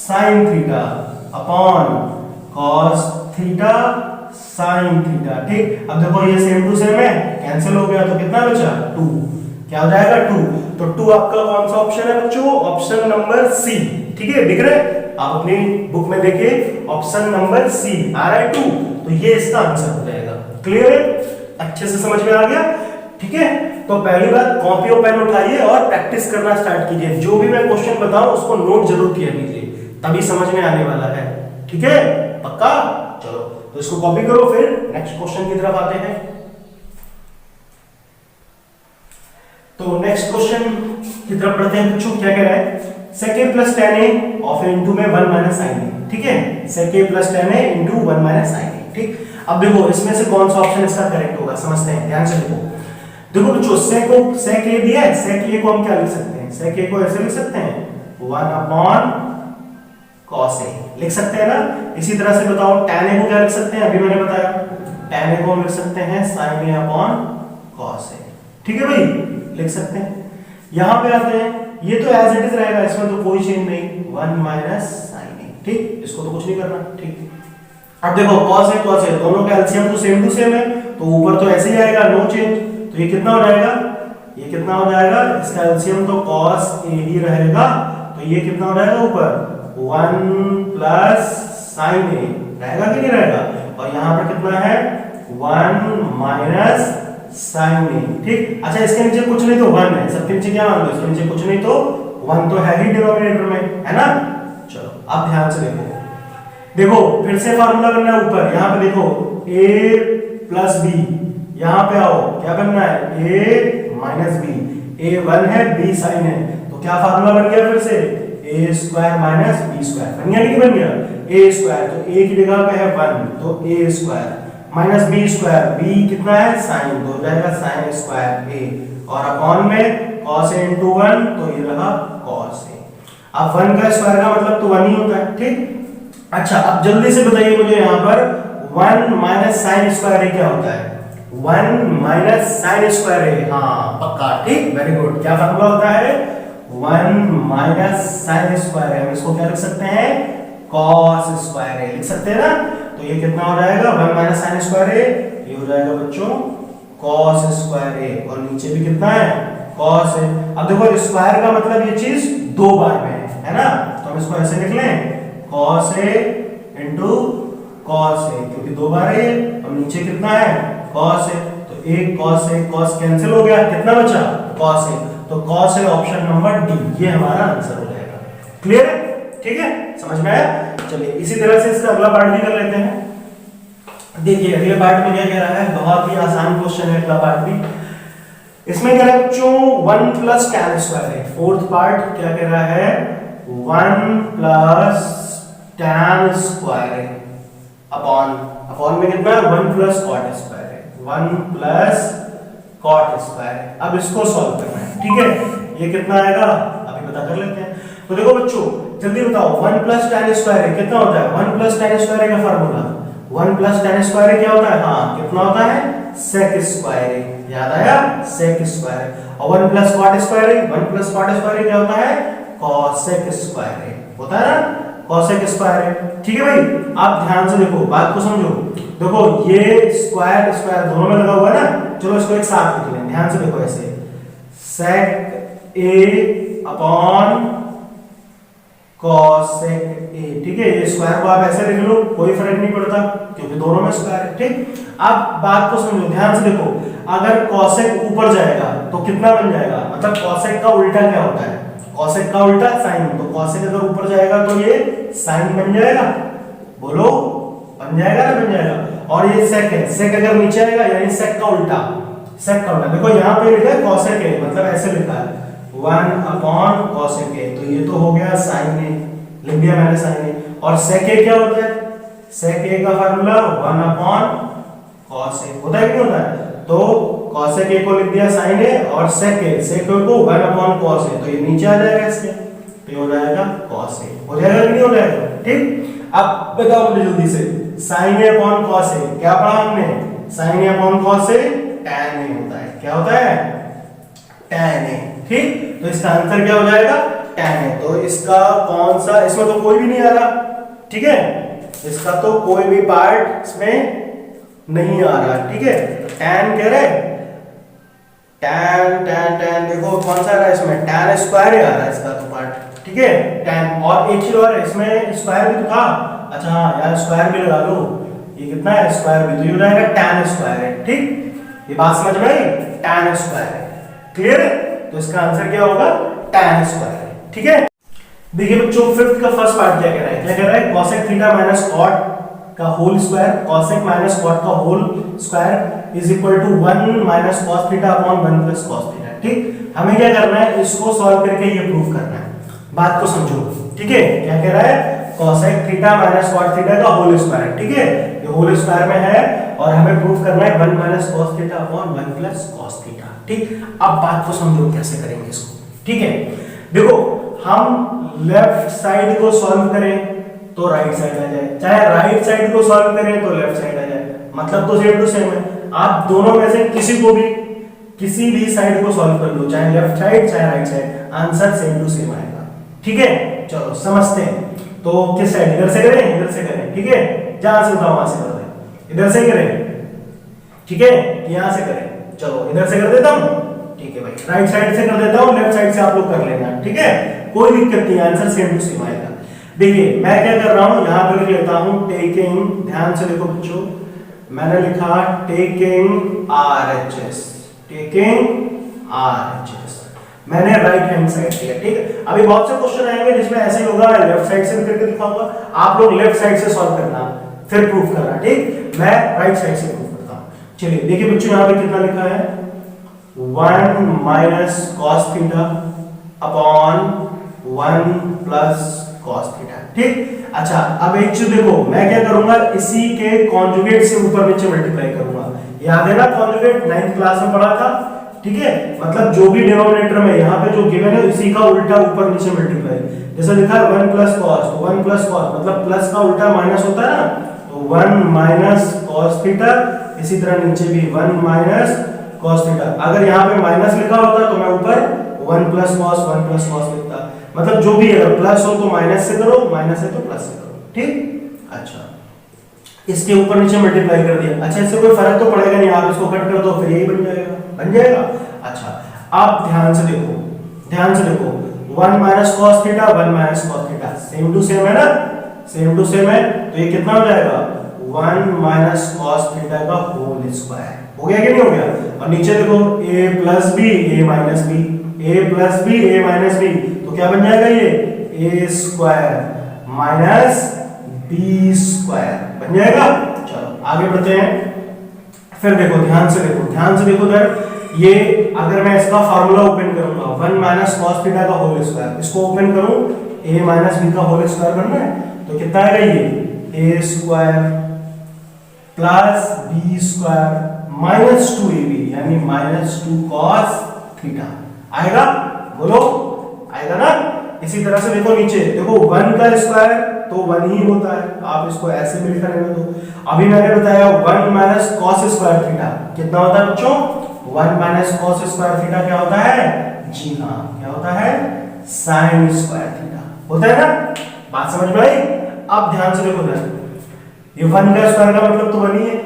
sin theta upon cos theta sin theta, ठीक। अब देखो ये सेम टू सेम है, कैंसिल हो गया, तो कितना बचा 2, क्या हो जाएगा 2, तो 2 आपका कौन सा ऑप्शन है बच्चों, ऑप्शन नंबर सी, ठीक है, दिख रहा है, आप अपनी बुक में देखिए ऑप्शन नंबर सी आ रहा है 2, तो ये इसका आंसर हो जाएगा। क्लियर है, अच्छे से समझ में आ गया, ठीक है। तो पहली बात, कॉपी और पेन उठाइए और प्रैक्टिस करना स्टार्ट कीजिए, जो भी मैं क्वेश्चन बताऊं उसको नोट जरूर किया कीजिए, तभी समझ में आने वाला है, ठीक है, पक्का। चलो तो इसको कॉपी करो, फिर नेक्स्ट क्वेश्चन की तरफ आते हैं। तो नेक्स्ट क्वेश्चन की तरफ पढ़ते हैं बच्चों, क्या कह रहा है, sec a plus tan a of a into में 1 minus sin a, ठीक है, sec a plus tan a into 1 minus sin a, ठीक। अब देखो इसमें से कौन सा ऑप्शन इसका करेक्ट होगा, समझते हैं, ध्यान से देखो बच्चों, sec a दिया है, sec a को हम क्या लिख सकते हैं, sec a को ऐसे लिख सकते हैं 1 upon cos a, लिख सकते हैं ना। इसी तरह से बताओ tan a को क्या लिख सकते हैं, अभी मैंने बताया, tan a को हम लिख सकते हैं sin a upon cos a, ठीक है भाई, लिख सकते हैं। यहां पे आते हैं, ये तो एज इट इज रहेगा, इसमें तो कोई चेंज नहीं, 1 माइनस sin a, ठीक, इसको तो कुछ नहीं करना, ठीक। अब देखो cos a दोनों का एलसीएम तो सेम टू सेम है, तो ऊपर तो ऐसे ही आएगा, नो चेंज, तो ये कितना हो जाएगा, ये कितना हो जाएगा, इसका एलसीएम तो cos a ही रहेगा, तो ये कितना हो जाएगा ऊपर 1 प्लस sin a रहेगा कि नहीं रहेगा, और यहां पर कितना है 1 माइनस sin a, ठीक। अच्छा इसके नीचे कुछ नहीं तो 1 है, सबके नीचे क्या मान लो, इसके नीचे कुछ नहीं तो 1 तो है ही डिनोमिनेटर में, है ना। चलो अब ध्यान से देखो फिर से फार्मूला बनना है ऊपर, यहाँ पे देखो a प्लस b, यहाँ पे आओ क्या बनना है, a माइनस b, a 1 है b sin है, तो क्या फार्मूला बन गया फिर से, a square minus b square, बन गया कि नहीं बन गया, a स्क्वायर, तो a की जगह पे है 1, तो a square minus b square, b कितना है साइन, तो हो जाएगा साइन स्क्वायर ए, और अपॉन में cos a into 1, तो ये रहा cos a। अब 1 का स्क्वायर का मतलब तो 1 ही होता है, ठीक। अच्छा अब जल्दी से बताइए मुझे यहाँ पर 1 माइनस साइन स्क्वायर ए क्या होता है, 1 माइनस साइन स्क्वायर ए, हाँ पक्का, ठीक, वेरी गुड। क्या फार्मूला होता है, 1 माइनस साइन स्क्वायर ए, हम इसको क्या लिख सकते हैं, cos स्क्वायर ए लिख सकते हैं ना। तो ये कितना हो जाएगा 1 माइनस साइन स्क्वायर ए, ये हो जाएगा बच्चों cos स्क्वायर ए, और नीचे भी कितना है cos ए। अब देखो स्क्वायर का मतलब ये चीज दो बार में है ना, तो हम इसको ऐसे लिख लें cos ए into cos ए, क्योंकि दो बार है, और नीचे कितना है cos ए, तो एक cos ए cos कैंसिल हो गया, कितना बचा cos ए, तो cos A option number D, ये हमारा आंसर हो जाएगा। क्लियर है, ठीक है, समझ में आया। चलिए इसी तरह से इसका अगला पार्ट भी कर लेते हैं। देखिए अगले पार्ट में क्या कह रहा है, बहुत ही आसान क्वेश्चन है अगला पार्ट भी। इसमें कह रहा है बच्चों 1 प्लस tan स्क्वायर है, फोर्थ पार्ट क्या कह रहा है 1 प्लस tan स्क्वायर है अपॉन में कितना है 1 प्लस cot स्क्वायर है, 1 प्लस cot स्क्वायर है। अब इसको सॉल्व करना है, ठीक है, ये कितना आएगा अभी पता कर लेते हैं। तो देखो बच्चों जल्दी बताओ 1 प्लस tan स्क्वायर कितना होता है? 1 प्लस tan स्क्वायर का फार्मूला 1 प्लस tan स्क्वायर क्या होता है? हाँ कितना होता है? sec square. याद आया? sec square. और 1 plus cot square 1 plus cot square क्या होता है? cosec स्क्वायर होता है ना, cosec स्क्वायर। ठीक है भाई, आप ध्यान से देखो, बात को समझो। देखो ये स्क्वायर स्क्वायर दोनों में लगा हुआ है ना, चलो इसको एक साथ लिख लें। ध्यान से देखो ऐसे sec a upon cosec a। ठीक है, ये स्क्वायर को आप ऐसे लिख लो, कोई फर्क नहीं पड़ता क्योंकि दोनों में स्क्वायर है। ठीक, अब बात को समझो, ध्यान से देखो। अगर cosec ऊपर जाएगा तो कितना बन जाएगा? मतलब cosec का उल्टा क्या होता है? cosec का उल्टा sin। तो cosec अगर ऊपर जाएगा तो ये sin बन जाएगा। बोलो, बन जाएगा ना? बन जाएगा। और ये sec है, sec अगर नीचे आएगा यानी sec का उल्टा, sec का उल्टा। देखो यहाँ पे लिखा है cosec है, मतलब ऐसे लिखा है 1 अपॉन cosec a, तो ये तो हो गया sin a, लिख दिया मैंने sin a। और sec a क्या होता है? sec a का फार्मूला 1 अपॉन cos a होता है कि नहीं होता है? तो cosec a को लिख दिया sin a और sec a को 1 अपॉन cos a, तो ये नीचे आ जाएगा इसके, तो ये हो जाएगा cos a। हो जाएगा कि नहीं हो जाएगा? ठीक, अब बताओ मुझे जल्दी से, sin a upon cos a क्या पढ़ा हमने? sin a upon cos a tan a होता है। क्या होता है? tan a। ठीक, तो इसका आंसर क्या हो जाएगा? tan a। तो इसका कौन सा, इसमें तो कोई भी नहीं आ रहा। ठीक है, इसका तो कोई भी पार्ट इसमें नहीं आ रहा। ठीक है, tan कह रहे, tan tan tan देखो कौन सा आ रहा है इसमें? tan स्क्वायर आ रहा है इसका तो पार्ट। ठीक है, tan। और एक चीज और है, इसमें स्क्वायर भी तो था। अच्छा हाँ यार, स्क्वायर भी लगा लो। ये कितना है? स्क्वायर भी, तो ये हो जाएगा tan स्क्वायर है। ठीक, ये बात समझ में आई? tan स्क्वायर है। क्लियर है? तो इसका आंसर क्या होगा? tan स्क्वायर है। ठीक है, देखिए बच्चों फिफ्थ का फर्स्ट पार्ट क्या कह रहा है? क्या कह रहा है? cosec थीटा माइनस cot का whole square, cosec minus cot का whole square is equal to 1 minus cos theta upon 1 plus cos theta. ठीक, हमें क्या करना है? इसको सॉल्व करके ये प्रूव करना है। बात को समझो। ठीक है, क्या कह रहा है? cosec theta minus cot theta का होल स्क्वायर। ठीक है, ये होल स्क्वायर में है और हमें प्रूव करना है 1 minus cos theta upon 1 plus cos theta. ठीक, अब बात को समझो कैसे करेंगे इसको। ठीक है, देखो हम लेफ्ट साइड को सॉल्व करें तो राइट साइड आ जाए, चाहे राइट साइड को सॉल्व करें तो लेफ्ट साइड आ जाए, मतलब तो सेम टू सेम है। आप दोनों में से किसी को भी, किसी भी साइड को सॉल्व कर लो, चाहे लेफ्ट साइड चाहे right side, answer same to same आएगा। ठीक है, चलो समझते हैं। तो किस साइड? इधर से करें, इधर से करें? ठीक है, जहां से उठाओ वहां से कर दें। इधर से करें, ठीक है, यहां से करें। चलो इधर से कर देता हूं। ठीक है भाई, राइट साइड से कर देता हूं, लेफ्ट साइड से आप लोग कर लेना। ठीक है, कोई दिक्कत नहीं, आंसर सेम टू सेम आएगा। देखिए मैं क्या कर रहा हूं, यहां पर लिख लेता हूं टेकिंग, ध्यान से देखो बच्चों, मैंने लिखा टेकिंग आरएचएस, टेकिंग आरएचएस, मैंने राइट हैंड साइड लिया। ठीक है, अभी बहुत से क्वेश्चन आएंगे जिसमें ऐसे ही होगा, मैं लेफ्ट साइड से भी करके दिखाऊंगा, आप लोग लेफ्ट साइड से सॉल्व करना फिर प्रूफ करना। ठीक, मैं राइट साइड से प्रूफ करता हूं। चलिए देखिए बच्चों, यहां पे कितना लिखा है? 1 minus cos theta upon 1 plus cos theta. ठीक, अच्छा अब एक चीज देखो, मैं क्या करूंगा? इसी के कॉन्जुगेट से ऊपर नीचे मल्टीप्लाई करूंगा। याद है ना कॉन्जुगेट, 9th क्लास में पढ़ा था। ठीक है, मतलब जो भी डिनोमिनेटर में यहाँ पे जो गिवन है उसी का उल्टा ऊपर नीचे मल्टीप्लाई। जैसे लिखा है 1 प्लस cos, तो 1 प्लस cos मतलब प्लस का उल्टा माइनस होता है ना, तो 1 माइनस cos थीटा। इसी तरह नीचे भी 1 माइनस cos थीटा। अगर यहाँ पे माइनस लिखा होता तो मैं ऊपर 1 प्लस cos लिखता। मतलब जो भी है, प्लस हो तो माइनस से करो, माइनस है तो प्लस से करो। ठीक, अच्छा इसके ऊपर नीचे मल्टीप्लाई कर दिया। अच्छा इससे कोई फर्क तो पड़ेगा नहीं, आप इसको कट कर दो फिर यही बन जाएगा, बन जाएगा। अच्छा आप ध्यान से देखो, ध्यान से देखो, 1 minus cos theta 1 minus cos theta same to same है ना, सेम टू सेम है, तो ये कितना हो जाएगा? 1 माइनस cos थीटा का होल स्क्वायर। हो गया कि नहीं हो गया? और नीचे देखो a plus b a minus b, a plus b a minus b, तो क्या बन जाएगा? ये a square minus b square बन जाएगा। चलो आगे बढ़ते हैं। फिर देखो, ध्यान से देखो, ध्यान से देखो इधर, ये अगर मैं इसका फार्मूला ओपन करूंगा 1 माइनस cos थीटा का होल स्क्वायर, इसको ओपन करूं a माइनस b का होल स्क्वायर बनना है, तो कितना आएगा? ये a square plus b square minus 2ab यानी माइनस 2 cos थीटा आएगा। बोलो आएगा ना? इसी तरह से देखो नीचे, देखो 1 का स्क्वायर तो 1 ही होता है, आप इसको ऐसे भी लिख रहे हो। अभी मैंने बताया 1 माइनस कॉस स्क्वायर थीटा कितना होता है बच्चों? 1 माइनस कॉस स्क्वायर थीटा क्या होता है? जी हाँ, क्या होता है? साइन स्क्वायर थीटा होता है ना। बात समझ में आई? अब ध्यान से देखो ना, ये 1 का स्क्वायर का मतलब तो 1 ही है,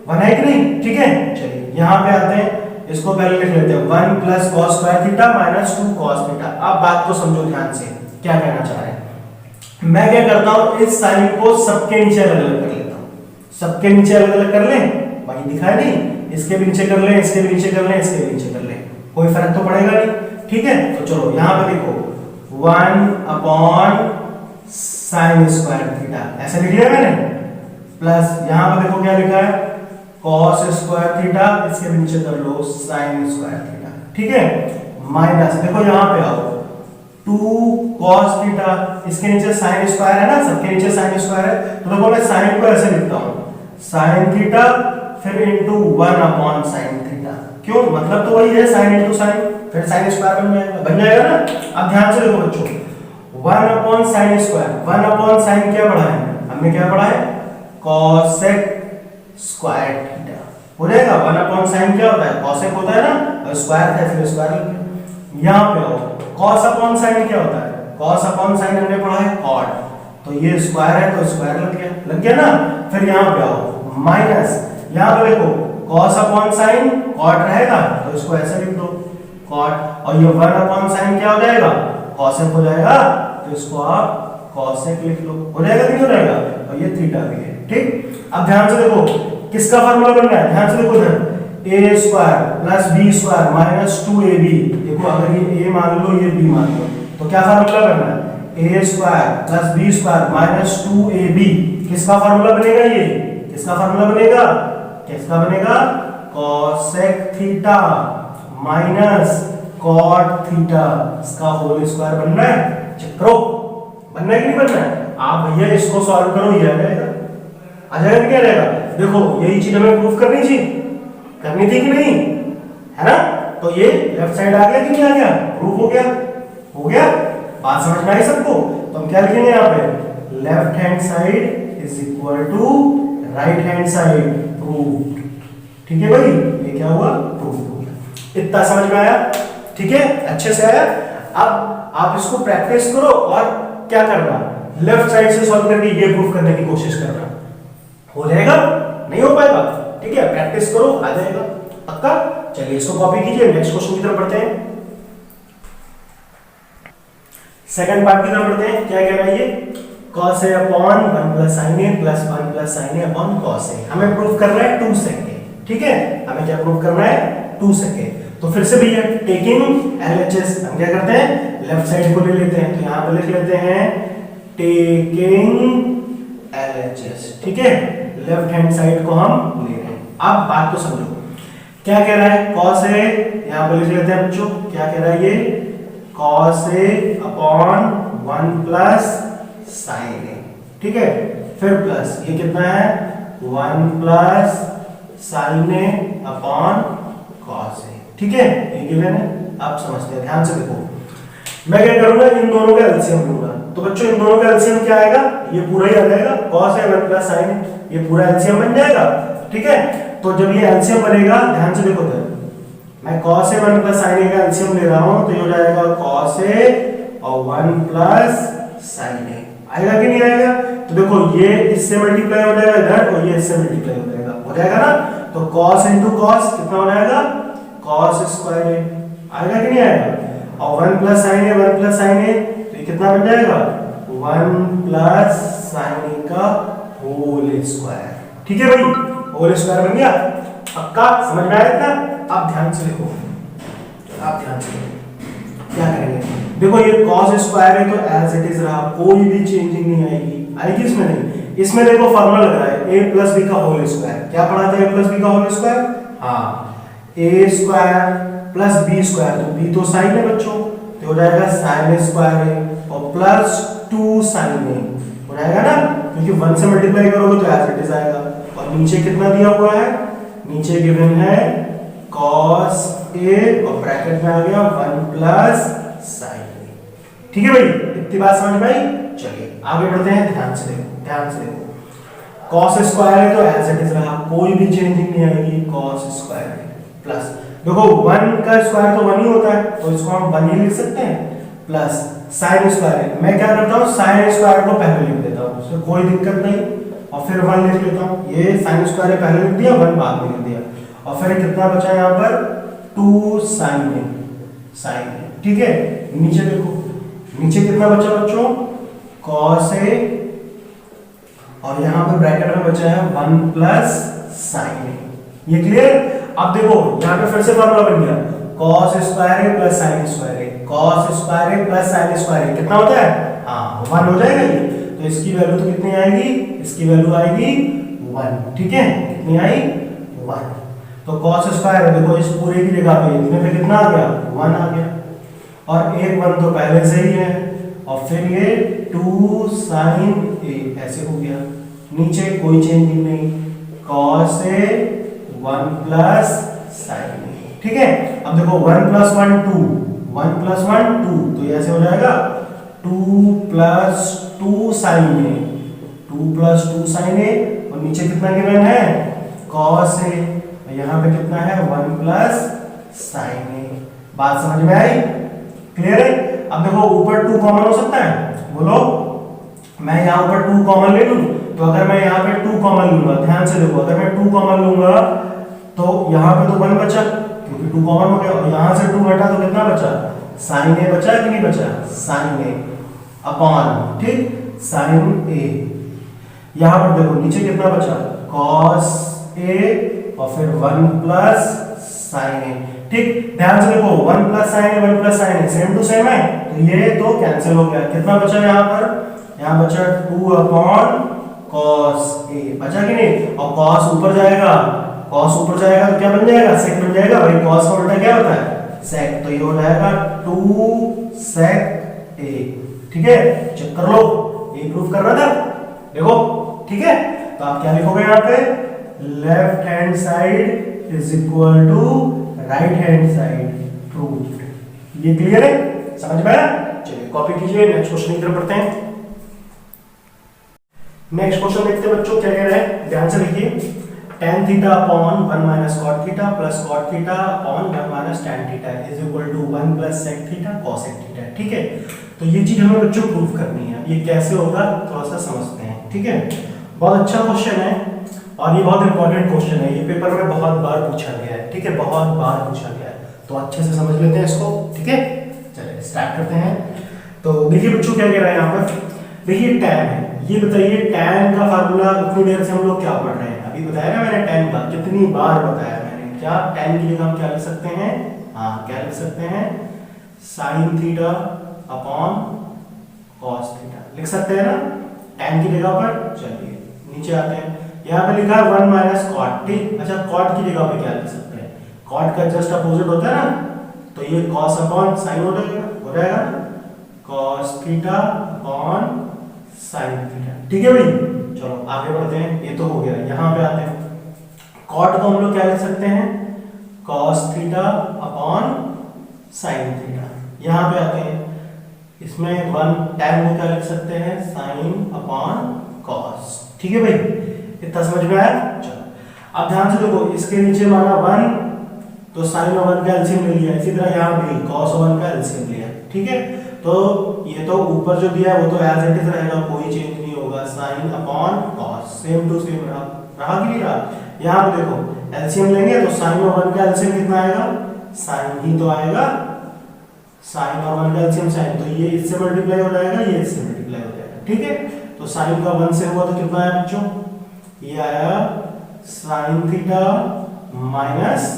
1 है कि नहीं? ठीक है, चलिए यहाँ पे आते हैं, इसको पहले लिख लेते हैं 1 plus cos square theta minus 2 cos theta. अब बात को समझो ध्यान से, क्या कहना चाह रहे हैं। मैं क्या करता हूँ, इस साइन को सबके नीचे अलग अलग कर लेता हूँ। सबके नीचे अलग अलग कर लें, वही दिखाया नहीं, इसके भी नीचे कर लें, इसके भी नीचे कर लें, इसके भी नीचे कर लें, कोई फर्क तो पड़ेगा नहीं। ठीक है, तो चलो यहाँ पे देखो 1 अपॉन साइन स्क्वायर थीटा ऐसे लिख लिया मैंने, प्लस यहाँ पे देखो क्या लिखा है, कॉस स्क्वायर थीटा, इसके भी नीचे कर लो साइन स्क्वायर थीटा। ठीक है, माइनस देखो यहाँ पे आओ 2 cos थीटा, इसके नीचे sin स्क्वायर है ना, सबके नीचे sin स्क्वायर है, तो देखो मैं sin को ऐसे लिखता हूं, sin थीटा फिर इनटू 1 अपॉन sin थीटा। क्यों? मतलब तो वही है, sin इनटू sin, फिर sin स्क्वायर बन जाएगा ना। अब ध्यान से देखो बच्चों, 1 upon sin square, 1 upon sin क्या पढ़ा है हमने? क्या पढ़ा है? cosec स्क्वायर थीटा हो जाएगा। 1 अपॉन sin क्या होता है? cosec होता है ना, और स्क्वायर था इसलिए स्क्वायर। यहाँ पे आओ, cos अपॉन sin क्या होता है? cos अपॉन sin हमने पढ़ा है cot, तो ये स्क्वायर है तो स्क्वायर लग गया ना। फिर यहाँ पे आओ माइनस, यहाँ पे देखो cos अपॉन sin cot रहेगा, तो इसको ऐसे लिख दो cot, और ये 1 अपॉन sin क्या हो जाएगा? cosec हो जाएगा, तो इसको आप cosec लिख लो, हो जाएगा कि नहीं हो जाएगा? और ये थीटा भी है। ठीक, अब ध्यान से देखो किसका फार्मूला बन रहा है, ध्यान से देखो इधर, a square plus b square minus 2ab। देखो अगर ये a मान लो, ये b मान लो, तो क्या फार्मूला बनना है? a square plus b square minus 2ab। किसका फार्मूला बनेगा? ये किसका फार्मूला बनेगा? किसका बनेगा? cosec theta minus cot theta, इसका होल स्क्वायर बनना है। चेक करो, बनना है कि नहीं बनना है? आप भैया इसको सॉल्व करो, ये आ जाएगा, आ जाएगा क्या रहेगा? देखो यही चीज हमें प्रूफ करनी थी कि नहीं, है ना? तो ये लेफ्ट साइड आ गया कि नहीं आ गया? प्रूफ हो गया, हो गया। बात समझ में आई सबको? तो हम क्या लिखेंगे यहाँ पे, left hand side is equal to right hand side, proof. ठीक है भाई, ये क्या हुआ? प्रूफ हो गया। इतना समझ में आया? ठीक है, अच्छे से आया। अब आप इसको प्रैक्टिस करो और क्या करना, लेफ्ट साइड से सॉल्व करके ये प्रूफ करने की कोशिश करना। हो जाएगा? नहीं हो पाएगा? ठीक है, प्रैक्टिस करो, आ जाएगा पक्का। चलिए इसको कॉपी कीजिए, नेक्स्ट क्वेश्चन की तरफ बढ़ते हैं। सेकंड पार्ट की तरफ बढ़ते हैं। क्या कह रहा है ये? cos a upon 1 plus sin a plus 1 plus sin a upon cos a। हमें प्रूफ करना है 2 सेकंड। ठीक है, हमें क्या प्रूफ करना है? 2 सेकंड। तो फिर से भैया टेकिंग LHS हम क्या करते हैं? लेफ्ट साइड को ले लेते हैं, तो यहां पे लिख लेते हैं टेकिंग LHS। ठीक है, लेफ्ट हैंड साइड को हम ले रहे हैं। अब बात को समझो, क्या कह रहा है? cos a, यहां पे लिख लेते हैं बच्चों, क्या कह रहा है ये? cos a upon 1 plus sin a। ठीक है, फिर प्लस ये कितना है? 1 plus sin a upon cos a। ठीक है, ये गिवन है, आप समझते हैं। ध्यान से देखो, मैं क्या करूंगा, इन दोनों का एलसीएम लूंगा। तो बच्चों इन दोनों का एलसीएम क्या आएगा? ये पूरा ही आ जाएगा, cos a 1 plus sin a, ये पूरा एलसीएम बन जाएगा। ठीक है, तो जब ये एलसीएम बनेगा, ध्यान से देखो तो मैं cos a 1 plus sin a का एलसीएम ले रहा हूं, तो ये हो जाएगा cos a और 1 प्लस sin a। आएगा कि नहीं आएगा? तो देखो ये इससे मल्टीप्लाई हो जाएगा इधर, और ये इससे मल्टीप्लाई हो जाएगा ना। तो cos इनटू cos कितना हो जाएगा? cos square a। आएगा कि नहीं आएगा? और 1 plus sin a, 1 plus sin a, तो ये कितना बन जाएगा? 1 प्लस sin a का होल स्क्वायर। ठीक है भाई, होल स्क्वायर बन गया। पक्का समझ में आया था? आप ध्यान से देखो, आप ध्यान से क्या करेंगे, देखो ये cos स्क्वायर है तो एज इट इज रहा, कोई भी चेंजिंग नहीं आएगी। आएगी इसमें? नहीं। इसमें देखो फार्मूला लग रहा है a प्लस b का होल स्क्वायर। क्या पढ़ा था? a प्लस b का होल स्क्वायर। हाँ, a square plus b square, तो b तो साइन है बच्चों, तो हो जाएगा sin स्क्वायर a और प्लस 2 sin a हो जाएगा ना, क्योंकि 1 से मल्टीप्लाई करोगे तो एज इट इज आएगा। और नीचे कितना दिया हुआ है? नीचे गिवन है cos a और ब्रैकेट में आ गया 1 प्लस sin a। ठीक है भाई, इतनी बात समझ में आई? चलिए आगे बढ़ते हैं, ध्यान से देखो, ध्यान से देखो। cos स्क्वायर है तो एज इट इज रहा, कोई भी चेंजिंग नहीं आएगी, cos स्क्वायर प्लस, देखो 1 का स्क्वायर तो 1 ही होता है तो इसको हम 1 ही लिख सकते हैं, प्लस sin स्क्वायर, मैं क्या करता हूँ sin स्क्वायर को पहले लिख देता हूँ, उससे कोई दिक्कत नहीं, और फिर 1 लिख लेता हूँ, ये sin स्क्वायर पहले लिख दिया, 1 बाद में लिख दिया, और फिर कितना बचा यहाँ पर 2 sin a, ठीक है। नीचे देखो, नीचे कितना बचा बच्चों, cos a, और यहाँ पे ब्रैकेट में बचा है 1 प्लस sin a, ये क्लियर? अब देखो यहाँ पे फिर से फॉर्मूला बन गया, cos square a plus sin square a, cos square a plus sin square a कितना होता है? हाँ 1 हो जाएगा ये, तो इसकी वैल्यू तो कितनी आएगी, इसकी वैल्यू आएगी 1, ठीक है, कितनी आई 1। तो cos स्क्वायर देखो इस पूरे की जगह पे इतने पे कितना आ गया, 1 आ गया, और एक 1 तो पहले से ही है, और फिर ये 2 sin a ऐसे हो गया, नीचे कोई चेंजिंग नहीं, cos a 1 plus sin a, ठीक है। अब देखो 1 प्लस 1 2, 1 प्लस 1 2, तो ये ऐसे हो जाएगा 2 plus 2 sin a, 2 plus 2 sin a, और नीचे कितना गिवन है cos a, यहाँ पे कितना है 1 प्लस sin a। बात समझ में आई? क्लियर है? अब देखो ऊपर 2 कॉमन हो सकता है, बोलो, मैं यहाँ ऊपर 2 कॉमन ले लूं, तो अगर मैं यहाँ पे 2 कॉमन लूंगा, ध्यान से देखो, अगर मैं 2 कॉमन लूंगा तो यहाँ पे तो 1 बचा क्योंकि 2 कॉमन हो गया, और यहाँ से 2 घटा तो कितना बचा, sin a बचा कि नहीं बचा, sin a अपॉन, ठीक, sin a। यहाँ पर देखो नीचे कितना बचा, cos a, और फिर 1 प्लस sin a, ठीक। ध्यान से देखो 1 plus sin a 1 plus sin a same to same है, तो ये तो कैंसिल हो गया, कितना बचा यहाँ पर, यहाँ बचा 2 अपॉन cos a, बचा कि नहीं, और cos ऊपर जाएगा, cos ऊपर जाएगा तो क्या बन जाएगा, sec बन जाएगा, भाई cos का उल्टा क्या होता है, sec, तो ये हो जाएगा 2 sec a, ठीक है। चेक कर लो, ये प्रूफ कर रहा था, देखो, ठीक है। तो आप क्या लिखोगे यहाँ पे, left hand side is equal to right hand side, proved. ये क्लियर है, समझ में आया? चलिए कॉपी कीजिए, नेक्स्ट क्वेश्चन की तरफ बढ़ते हैं। नेक्स्ट क्वेश्चन देखते हैं बच्चों, क्या कह रहा है, ध्यान से देखिए, tan theta upon 1 minus cot theta plus cot theta upon 1 minus tan theta is equal to 1 plus sec theta cosec theta, ठीक है। तो ये चीज हमें बच्चों प्रूफ करनी है, ये कैसे होगा थोड़ा सा समझते हैं, ठीक है। बहुत अच्छा क्वेश्चन है और ये बहुत इंपॉर्टेंट क्वेश्चन है, ये पेपर में बहुत बार पूछा गया है, ठीक है, बहुत बार पूछा गया है, तो अच्छे से समझ लेते हैं इसको, ठीक है। चलिए स्टार्ट करते हैं। तो देखिए बच्चों क्या कह रहा है यहाँ पर, देखिए tan है, ये बताइए tan का फार्मूला उतनी देर से हम लोग क्या पढ़ रहे हैं, अभी बताया ना मैंने tan का, कितनी बार बताया मैंने, क्या tan की जगह हम क्या लिख सकते हैं, हाँ क्या लिख सकते हैं, sin theta upon cos theta लिख सकते हैं ना tan की जगह पर। चलिए नीचे आते हैं, यहाँ पे लिखा है 1 माइनस cot, ठीक। अच्छा cot की जगह पे क्या लिख सकते हैं, cot का जस्ट अपोजिट होता है ना, तो ये cos अपॉन sin हो जाएगा cos theta upon sin theta, ठीक है भाई। चलो आगे बढ़ते हैं, ये तो हो गया, यहाँ पे आते हैं, cot को हम लोग क्या लिख सकते हैं, cos theta upon sin theta. यहाँ पे आते हैं, इसमें 1 tan में क्या लिख सकते हैं, sin अपॉन cos, ठीक है भाई, इतना समझ में आया। चलो अब ध्यान से देखो, इसके नीचे माना 1 तो sin और 1 का एलसीएम ले लिया, इसी तरह यहाँ भी cos और 1 का एलसीएम लिया, ठीक है। तो ये तो ऊपर जो दिया है वो तो एज इट इज रहेगा, कोई चेंज नहीं होगा, sin upon cos same to same रहा कि नहीं रहा। यहाँ पे देखो एलसीएम लेंगे तो sin और 1 का एलसीएम कितना आएगा, sin ही तो आएगा, sin और 1 का एलसीएम sin, तो ये इससे मल्टीप्लाई हो जाएगा, ये इससे मल्टीप्लाई हो जाएगा, ठीक है। तो sin का 1 से हुआ तो कितना आया बच्चों, ये आया sin theta minus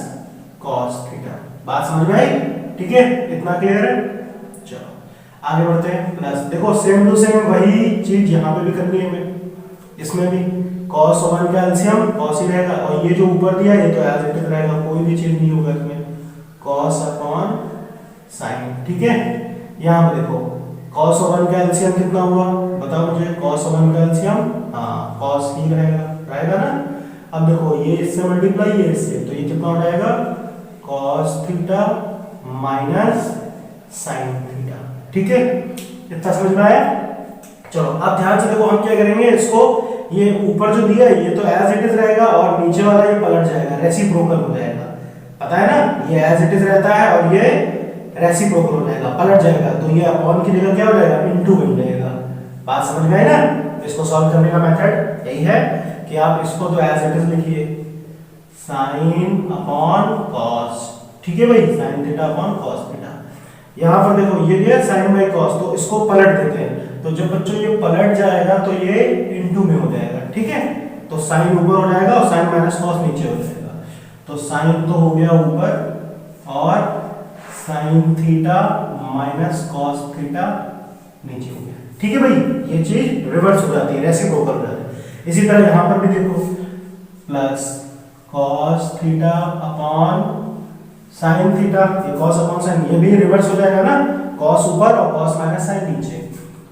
cos theta. बात समझ में आई, ठीक है, इतना क्लियर है। चलो आगे बढ़ते हैं, प्लस देखो सेम टू सेम वही चीज यहाँ पे भी करनी है हमें, इसमें भी cos और 1 का एलसीएम cos ही रहेगा, और ये जो ऊपर दिया ये तो एज इट इज रहेगा, कोई भी चेंज नहीं होगा इसमें, cos अपॉन sin, ठीक है। यहाँ पे देखो cos और 1 का एलसीएम कितना हुआ, बताओ मुझे, cos और 1 का एलसीएम, हाँ cos ही रहेगा ना। अब देखो ये इससे मल्टीप्लाई, ये इससे, तो ये कितना हो जाएगा, cos theta minus sin theta, ठीक है। इतना समझ में आया? चलो अब ध्यान से देखो, हम क्या करेंगे, इसको ये ऊपर जो दिया है ये तो एज इट इज रहेगा और नीचे वाला ये पलट जाएगा, रेसिप्रोकल हो जाएगा। पता है ना, ये एज इट इज रहता है और ये रेसिप्रोकल हो जाएगा, पलट जाएगा। तो ये अपॉन की जगह क्या हो जाएगा, इनटू बन जाएगा। बात समझ में आई ना? इसको सॉल्व करने का मेथड यही है कि आप इसको तो एज इट इज लिखिए, साइन अपॉन कॉस। ठीक है भाई, sine theta upon cos theta. यहाँ पर देखो ये दिया साइन बाई कॉस, तो इसको पलट देते हैं। तो जब बच्चों ये पलट जाएगा तो ये इनटू में हो जाएगा। ठीक है, तो साइन ऊपर हो जाएगा और साइन माइनस कॉस नीचे हो जाएगा। तो साइन तो हो गया ऊपर और sine theta minus cos theta नीचे हो गया। ठीक है भाई, ये चीज रिवर्स हो जाती है, रेसिप्रोकल हो जाती है। इसी तरह यहाँ पर भी देखो, plus cos theta upon sine theta, ये कॉस अपॉन साइन, ये भी रिवर्स हो जाएगा ना, कॉस ऊपर और कॉस माइनस साइन नीचे।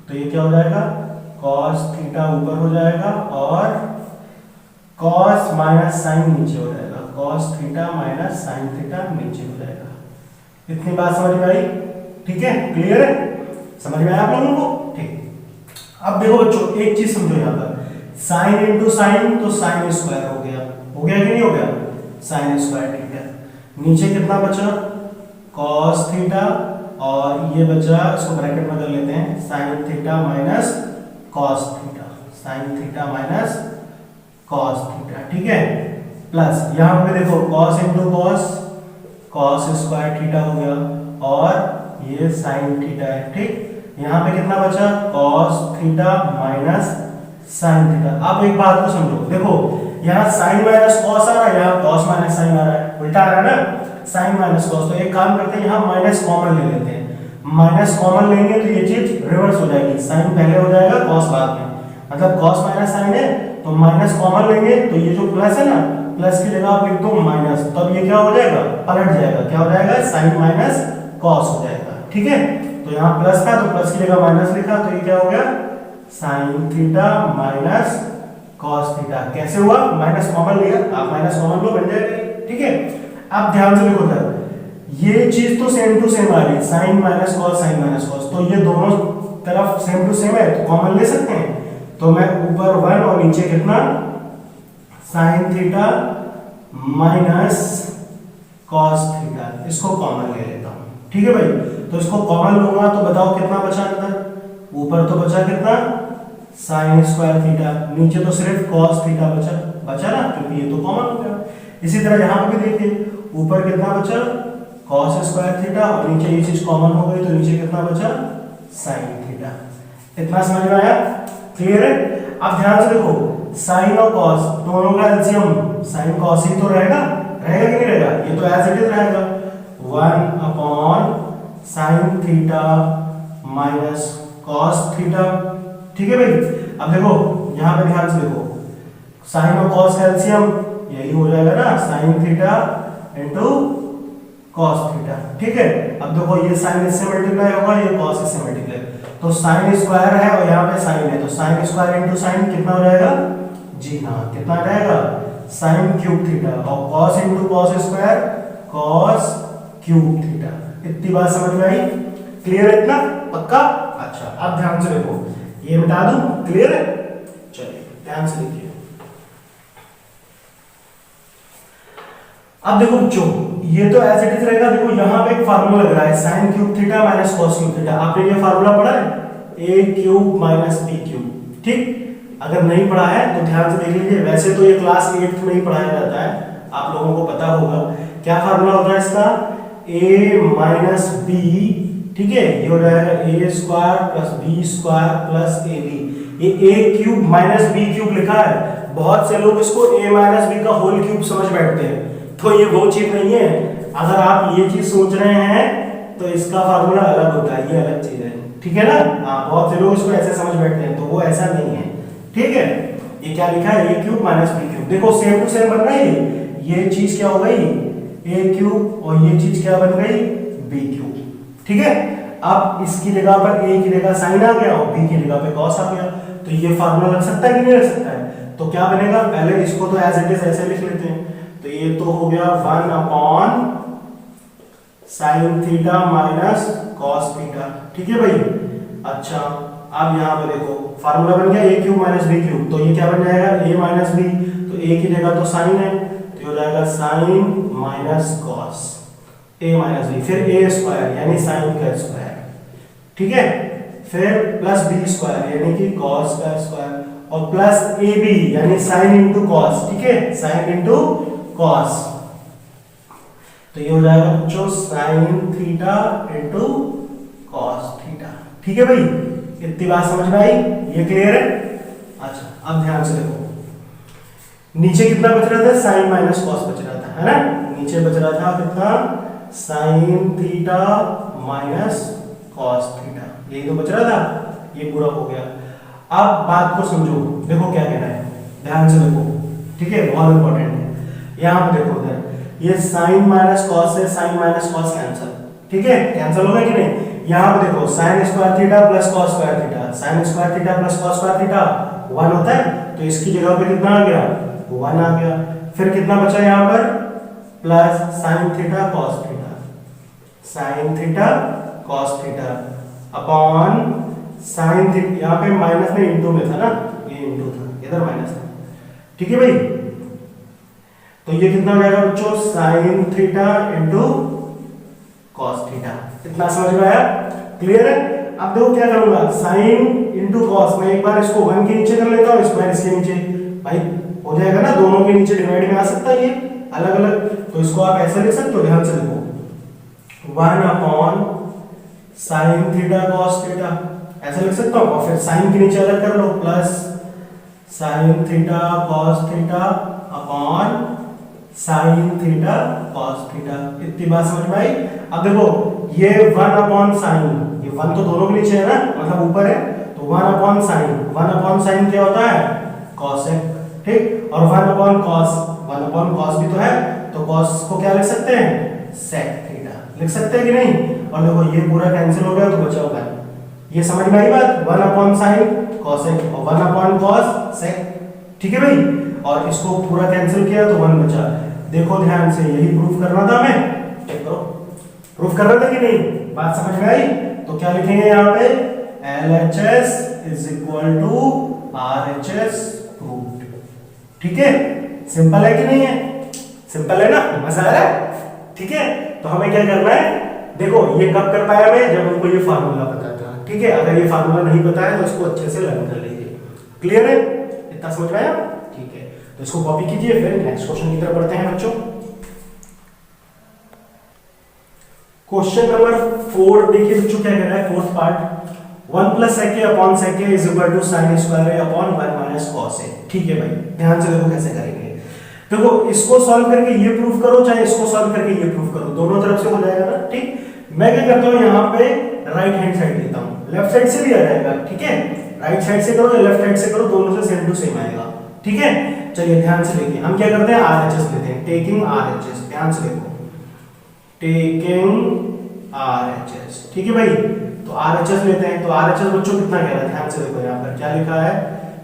तो ये क्या हो जाएगा, कॉस थीटा ऊपर हो जाएगा और कॉस माइनस साइन नीचे हो जाएगा, cos theta minus sine theta नीचे हो जाएगा। इतनी बात समझ में आई? ठीक है, क्लियर है? समझ में आया आप लोगों को? ठीक। अब देखो बच्चों, एक चीज समझो, यहाँ पर साइन इंटू साइन तो साइन स्क्वायर हो गया, हो गया कि नहीं हो गया, साइन स्क्वायर। ठीक है, नीचे कितना बचा, कॉस थीटा, और ये बचा, इसको ब्रैकेट में कर लेते हैं, sine theta minus cos theta, sine theta minus cos theta. ठीक है, प्लस यहाँ पे देखो cos into cos, cos square theta हो गया, और ये साइन थीटा है। ठीक, यहाँ पे कितना बचा, cos theta minus sine theta. अब एक बात को समझो, देखो यहाँ साइन माइनस कॉस आ रहा है, यहाँ कॉस माइनस साइन आ रहा है, उल्टा आ रहा है ना, साइन माइनस कॉस। तो एक काम करते हैं, यहाँ माइनस कॉमन ले लेते हैं। माइनस कॉमन लेंगे तो ये चीज रिवर्स हो जाएगी, साइन पहले हो जाएगा, कॉस बाद में। मतलब कॉस माइनस साइन है तो माइनस कॉमन लेंगे, तो ये जो प्लस है ना, प्लस की जगह आप लिख दो माइनस, तब ये क्या हो जाएगा, पलट जाएगा। क्या हो जाएगा, साइन माइनस कॉस हो जाएगा। ठीक है, तो यहाँ प्लस था तो प्लस की जगह माइनस लिखा, तो ये क्या हो गया, sine theta minus cos theta. कैसे हुआ, माइनस कॉमन लिया, आप माइनस कॉमन लो, बन जाएगा। ठीक है, अब ध्यान से देखो सर, ये चीज तो सेम टू सेम आ रही है, sine minus cos, sine minus cos, तो ये दोनों तरफ सेम टू सेम है, तो कॉमन ले सकते हैं। तो मैं ऊपर 1 और नीचे कितना, sine theta minus cos theta, इसको कॉमन ले लेता हूं। ठीक है भाई, तो इसको कॉमन लूंगा तो बताओ कितना बचा अंदर, ऊपर तो बचा कितना, साइन स्क्वायर थीटा, नीचे तो सिर्फ कॉस थीटा बचा ना, क्योंकि ये तो कॉमन हो गया। इसी तरह यहाँ पे भी देखिए, ऊपर कितना बचा, कॉस स्क्वायर थीटा, और नीचे ये चीज कॉमन हो गई, तो नीचे कितना बचा, साइन थीटा। इतना समझ में आया? क्लियर है? अब ध्यान से देखो, साइन और कॉस दोनों का एलसीएम साइन कॉस ही तो रहेगा, रहेगा कि नहीं रहेगा, ये तो एज इट इज रहेगा, 1 upon sine theta minus cos theta. ठीक है भाई, अब देखो यहाँ पे ध्यान से देखो, साइन और कॉस का एलसीएम यही हो जाएगा ना, sine theta into cos theta. ठीक है, अब देखो ये साइन इससे मल्टीप्लाई होगा, ये कॉस इससे मल्टीप्लाई, तो साइन स्क्वायर है और यहाँ पे साइन है, तो साइन स्क्वायर इनटू साइन कितना हो जाएगा, जी हाँ, कितना आ जाएगा, साइन क्यूब थीटा, और cos into cos square, cos cube theta. इतनी बात समझ में आई? क्लियर है इतना? पक्का? अच्छा, अब ध्यान से देखो, ये मिटा दूं, क्लियर है? चलिए ध्यान से देखिए। अब देखो बच्चों, ये तो एज इट इज रहेगा। देखो यहाँ पे एक फार्मूला लग रहा है, sine cube theta minus cos cube theta. आपने ये फार्मूला पढ़ा है, a cube minus b cube. ठीक, अगर नहीं पढ़ा है तो ध्यान से देख लीजिए। वैसे तो ये क्लास 8th में ही पढ़ाया जाता है, आप लोगों को पता होगा। क्या फार्मूला होता है इसका, a माइनस b, ठीक है, ये हो जाएगा a square plus b square plus ab। ये a cube minus b cube लिखा है, बहुत से लोग इसको a माइनस b का होल क्यूब समझ बैठते हैं, तो ये वो चीज नहीं है। अगर आप ये चीज सोच रहे हैं तो इसका फार्मूला अलग होता है, ये अलग चीज है। ठीक है ना? हाँ, बहुत से लोग इसको ऐसे समझ बैठते हैं, तो वो ऐसा नहीं है। ठीक है, ये क्या लिखा है, a cube minus b cube. देखो सेम टू सेम बन रहा है, ये चीज क्या हो गई, a क्यूब, और ये चीज क्या बन गई, b क्यूब। ठीक है, अब इसकी जगह पर a की जगह साइन आ गया और b की जगह पे कॉस आ गया, तो ये फार्मूला लग सकता है कि नहीं लग सकता है? तो क्या बनेगा, पहले इसको तो एज इट इज ऐसे लिख लेते हैं, तो ये तो हो गया 1 upon sine theta minus cos theta. ठीक है भाई, अच्छा अब यहाँ पे देखो फार्मूला बन गया ए क्यूब माइनस बी क्यूब, तो ये क्या बन जाएगा ए माइनस बी, तो ए की जगह तो साइन है तो ये हो जाएगा sign minus cos A minus B, फिर ए स्क्वायर यानी साइन का स्क्वायर, ठीक है, फिर प्लस बी स्क्वायर यानी कि कॉस का स्क्वायर, और प्लस ए बी यानी साइन इंटू कॉस, ठीक है, साइन इंटू कॉस, तो ये हो जाएगा बच्चों sine theta into cos theta, ठीक है भाई, इतनी बात समझ में आई, ये क्लियर है। अच्छा अब ध्यान से देखो नीचे कितना बच रहा था, साइन माइनस कॉस बच रहा था, है ना, नीचे बच रहा था कितना, sine theta minus cos theta, यही तो बच रहा था, ये पूरा हो गया। अब बात को समझो, देखो क्या कहना है, ध्यान से देखो, ठीक है, बहुत इंपॉर्टेंट है, यहाँ पे देखो उधर ये साइन माइनस कॉस से साइन माइनस कॉस कैंसिल, ठीक है, कैंसिल होगा कि नहीं, यहाँ पे देखो sine square theta plus cos square theta, sine square theta plus cos square theta 1 होता है, तो इसकी जगह पे कितना आ गया 1 आ गया, फिर कितना बचा यहाँ पर plus sine theta cos theta, sign theta cos theta upon sine theta, यहाँ पे माइनस में इंटू में था ना, ये इंटू था, इधर माइनस था, ठीक है भाई, तो ये कितना हो जाएगा बच्चों sine theta into cos theta, इतना समझ में आया, क्लियर है। अब देखो क्या करूंगा, साइन इंटू कॉस, मैं एक बार इसको 1 के नीचे कर लेता हूँ, इस बार इसके नीचे, भाई हो जाएगा ना, दोनों के नीचे डिवाइड में आ सकता है ये अलग अलग, तो इसको आप ऐसे लिख सकते हो, ध्यान से देखो 1 upon sine theta cos theta, ऐसे लिख सकता हूँ, और फिर साइन के नीचे अलग कर लो, plus sine theta cos theta upon sine theta cos theta, इतनी बात समझ में आई। अब देखो ये 1 अपॉन साइन, ये 1 तो दोनों के नीचे है ना, मतलब ऊपर है, तो 1 अपॉन साइन, 1 अपॉन साइन क्या होता है कॉस है, ठीक, और 1 अपॉन कॉस, 1 अपॉन कॉस भी तो है, तो कॉस को क्या लिख सकते हैं सेक थीटा, लिख सकते हैं कि नहीं, और देखो ये पूरा कैंसिल हो गया तो बचा होगा, ये समझ में आई बात, 1 अपॉन साइन कॉसेक और 1 अपॉन कॉस सेक, ठीक है भाई, और इसको पूरा कैंसिल किया तो 1 बचा, देखो ध्यान से यही प्रूफ करना था हमें, चेक करो प्रूफ करना था कि नहीं, बात समझ में आई, तो क्या लिखेंगे यहाँ पे LHS is equal to RHS proved, ठीक है, सिंपल है कि नहीं है, सिंपल है ना, मजा आ रहा है, ठीक है, तो हमें क्या करना है, देखो ये कब कर पाया मैं, जब हमको ये फार्मूला पता था, ठीक है, अगर ये फार्मूला नहीं पता है तो इसको अच्छे से लर्न कर लीजिए, क्लियर है, इतना समझ में आया, ठीक है, तो इसको कॉपी कीजिए, फिर नेक्स्ट क्वेश्चन की तरफ बढ़ते हैं बच्चों। क्वेश्चन नंबर 4 देखिए बच्चों क्या कह रहा है, fourth part, 1 plus sec a upon sec a is equal to sin square a upon 1 minus cos a, ठीक है भाई, ध्यान से देखो कैसे करेंगे, देखो इसको सॉल्व करके ये प्रूफ करो, चाहे इसको सॉल्व करके ये प्रूफ करो, दोनों तरफ से हो जाएगा ना, ठीक, मैं क्या करता हूँ यहाँ पे राइट हैंड साइड लेता हूँ, लेफ्ट साइड से भी आ जाएगा, ठीक है, राइट साइड से करो या लेफ्ट साइड से करो, दोनों से सेम टू सेम आएगा, ठीक है, चलिए ध्यान से देखिए, हम क्या करते हैं RHS लेते हैं, टेकिंग RHS, ध्यान से देखो, टेकिंग RHS, ठीक है भाई, तो RHS लेते हैं, तो RHS बच्चों कितना कह रहा है, ध्यान से देखो यहाँ पर क्या लिखा है,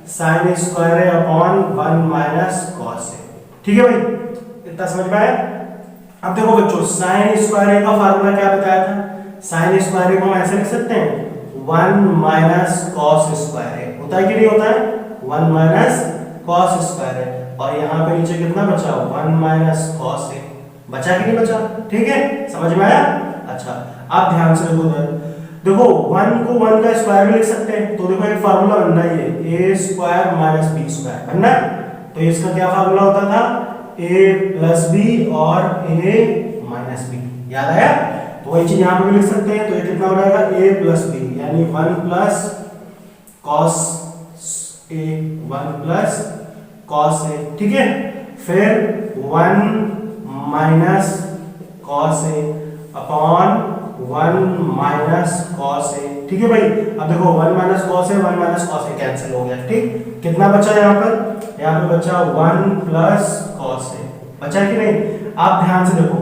sin square a upon 1 minus cos a, ठीक है भाई, इतना समझ में आया। अब देखो बच्चों sin स्क्वायर a का फार्मूला क्या बताया था, sin स्क्वायर a को हम ऐसे लिख सकते हैं 1 माइनस cos स्क्वायर a, होता है कि नहीं होता है, 1 माइनस cos स्क्वायर है, और यहाँ पे नीचे कितना बचा 1 माइनस cos a, बचा कि नहीं बचा, ठीक है, समझ में आया। अच्छा आप ध्यान से देखो उधर, देखो 1 को 1 का स्क्वायर भी लिख सकते हैं, तो देखो एक फार्मूला बनना ही है a square minus b square बनना, तो इसका क्या फार्मूला होता था a प्लस b और a माइनस b, याद आया, तो वही चीज यहाँ पे भी लिख सकते हैं, तो ये कितना हो जाएगा a प्लस b यानी 1 plus cos a, 1 plus cos a, ठीक है, फिर 1 minus cos a upon 1 minus cos a, ठीक है भाई, अब देखो 1 minus cos a 1 minus cos a cancel हो गया, ठीक, कितना बचा यहाँ पे बचा 1 प्लस cos a, बचा कि नहीं, आप ध्यान से देखो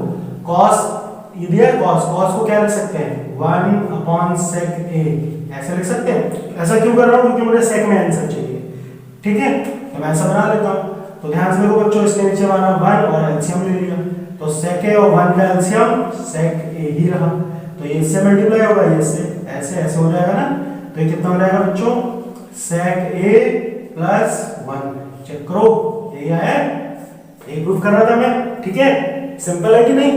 cos ये दिया cos को क्या लिख सकते हैं 1 अपॉन sec a, ऐसे लिख सकते हैं, ऐसा क्यों कर रहा हूँ क्योंकि मुझे sec में आंसर चाहिए, ठीक है, तो मैं ऐसा बना लेता हूँ, तो ध्यान से देखो बच्चों इसके नीचे हमारा 1 और एलसीएम ले लिया, तो sec a और 1 का एलसीएम sec a ही रहा, तो ये इससे मल्टीप्लाई होगा, ये इससे ऐसे ऐसे हो जाएगा ना, तो ये कितना हो जाएगा बच्चों, sec a प्लस 1। चेक करो, यही आया, यही प्रूफ कर रहा था मैं। ठीक है, सिंपल है कि नहीं,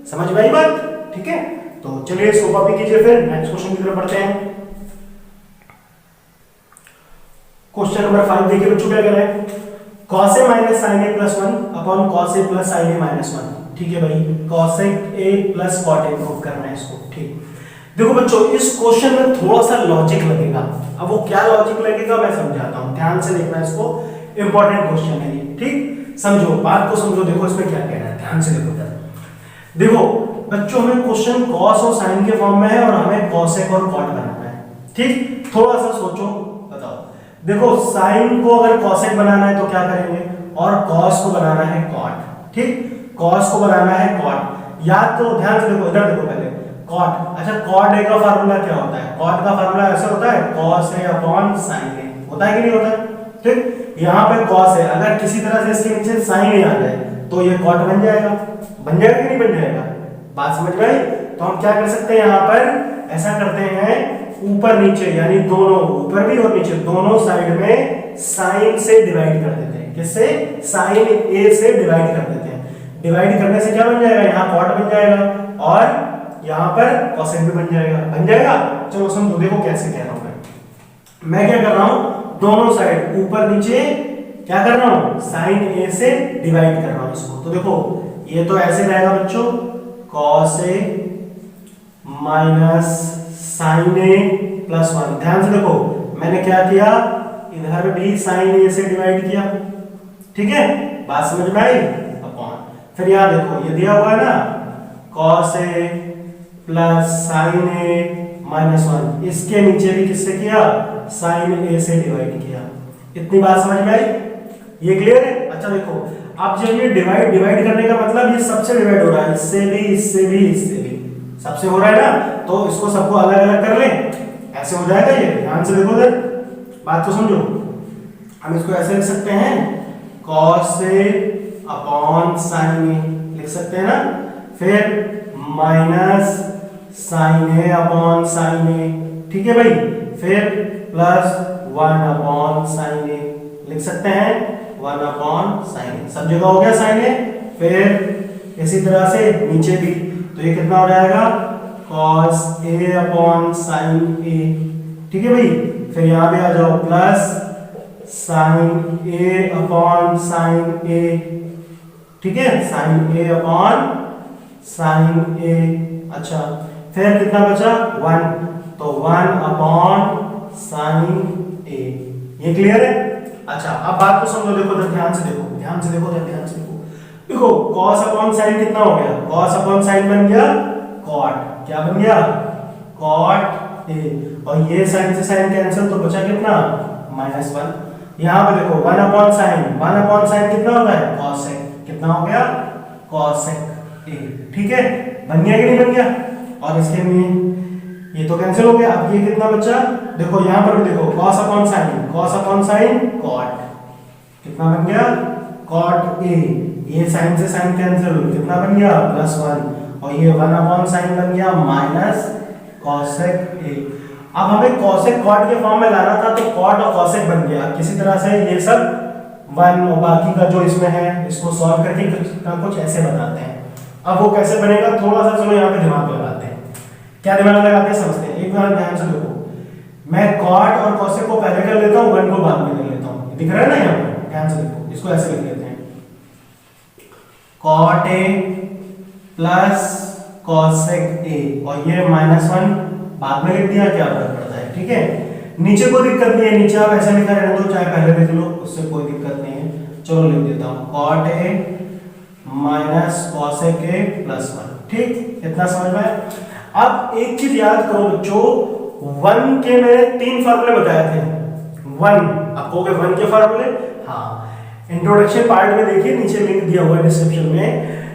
समझ में आई बात? ठीक है, तो चलिए इसको कॉपी कीजिए, फिर नेक्स्ट क्वेश्चन की तरफ बढ़ते हैं। क्वेश्चन नंबर 5 देखिए बच्चों क्या कह रहा है, cos a minus sin a plus 1 upon cos a plus sin a minus 1। ठीक है भाई, cos a plus cot a proof करना है इसको। ठीक, देखो बच्चों इस क्वेश्चन में थोड़ा सा लॉजिक लगेगा। अब वो क्या लॉजिक लगेगा मैं समझाता हूं, ध्यान से देखना इसको, इंपॉर्टेंट क्वेश्चन है ये। ठीक, समझो बात को, समझो, देखो इसमें क्या कह रहा है, ध्यान से देखो। देखो बच्चों हमें क्वेश्चन cos और sin के फॉर्म में है और हमें cosec और cot बनाना है। ठीक, थोड़ा सा सोचो, बताओ। देखो sin को अगर cosec बनाना है तो क्या करेंगे, और cos को बनाना है cot। ठीक, cos को बनाना है cot। याद तो ध्यान से देखो, इधर देखो पहले cot। अच्छा, cot a का फार्मूला क्या होता है, cot का फार्मूला ऐसा होता है cos a upon sin a, होता है कि नहीं होता है? ठीक, यहाँ पे cos है, अगर किसी तरह से इसके नीचे sin a आ जाए तो ये cot बन जाएगा। बन जाएगा कि नहीं बन जाएगा, बात समझ में आई? तो हम क्या कर सकते हैं, यहाँ पर ऐसा करते हैं, ऊपर नीचे यानी दोनों, ऊपर भी और नीचे दोनों साइड में साइन से डिवाइड कर देते हैं। किससे? साइन ए से डिवाइड कर देते हैं। डिवाइड करने से क्या बन जाएगा, यहाँ कॉट बन जाएगा और यहाँ पर कॉसेक भी बन जाएगा। बन जाएगा, चलो समझो, देखो कैसे कह रहा हूं मैं क्या कर रहा हूं, दोनों साइड ऊपर नीचे क्या कर रहा हूं, साइन ए से डिवाइड कर रहा हूं इसको। तो देखो ये तो ऐसे रहेगा बच्चों, cos a minus sine a plus 1। ध्यान से देखो मैंने क्या किया, इधर भी साइन ए से डिवाइड किया। ठीक है, बात समझ में आई? अपॉन, फिर यहां देखो ये दिया हुआ है ना, cos a plus sine A minus 1, इसके नीचे भी किससे किया, साइन ए से डिवाइड किया। इतनी बात समझ में आई? ये क्लियर है? अच्छा देखो, अब जब ये डिवाइड करने का मतलब ये सबसे डिवाइड हो रहा है, इससे भी, इससे भी, इससे भी, सबसे हो रहा है ना, तो इसको सबको अलग अलग कर ले, ऐसे हो जाएगा ये। ध्यान से देखो इधर, बात को समझो। हम इसको ऐसे लिख सकते हैं, cos a upon sin a लिख सकते हैं ना, फिर minus sin a upon sin a। ठीक है भाई, फिर प्लस 1 अपॉन sin a लिख सकते हैं, 1 अपॉन sin a, सब जगह हो गया sin a। फिर इसी तरह से नीचे भी, तो ये कितना हो जाएगा, cos a upon sin a। ठीक है भाई, फिर यहाँ पे आ जाओ, plus sin a upon sin a। ठीक है, sin a upon sin a। अच्छा, फिर कितना बचा, 1, तो 1 अपॉन sin a। ये क्लियर है? अच्छा, अब बात को समझो, देखो ध्यान से देखो, ध्यान से देखो, ध्यान से देखो। देखो cos अपॉन sin कितना हो गया, cos अपॉन sin बन गया cot, क्या बन गया, cot a, और ये sin से sin कैंसिल, तो बचा कितना, -1। यहाँ पे देखो 1 अपॉन sin कितना होता है, cosec, कितना हो गया, cosec a। ठीक है, बन गया कि नहीं बन गया? और इसके में ये तो कैंसिल हो गया, अब ये कितना बचा, देखो यहाँ पर भी देखो, cos अपॉन sin cot, कितना बन गया, cot a। ये sin से sin कैंसिल, कितना बन गया, +1, और ये 1 अपॉन sin बन गया माइनस cosec a। अब हमें cosec cot के फॉर्म में लाना था, तो cot और cosec बन गया। किसी तरह से ये सब 1 और बाकी का जो इसमें है इसको सॉल्व करके कुछ ऐसे बनाते हैं। अब वो कैसे बनेगा, थोड़ा सा चलो यहाँ पे दिमाग लगाते हैं। क्या दिमाग लगाते हैं समझते हैं, एक बार ध्यान से देखो, मैं cot और cosec को पहले कर लेता हूँ, 1 को बाद में कर लेता हूँ। दिख रहा है ना यहाँ पे, ध्यान से देखो, इसको ऐसे लिख लेते हैं, cot a plus cosec a, और ये -1 बाद में लिख दिया, क्या फर्क पड़ता है। ठीक है, नीचे कोई दिक्कत नहीं है, नीचे आप ऐसा लिखा रहने दो, चाहे पहले लिख लो, उससे कोई दिक्कत नहीं है। चलो लिख देता हूँ, cot a minus cosec a plus 1। ठीक, इतना समझ में? अब एक चीज याद करो बच्चों, 1 के मैंने 3 फार्मूले बताए थे। 1, आप कहोगे 1 के फार्मूले, हाँ, इंट्रोडक्शन पार्ट में देखिए, नीचे लिंक दिया हुआ है डिस्क्रिप्शन में,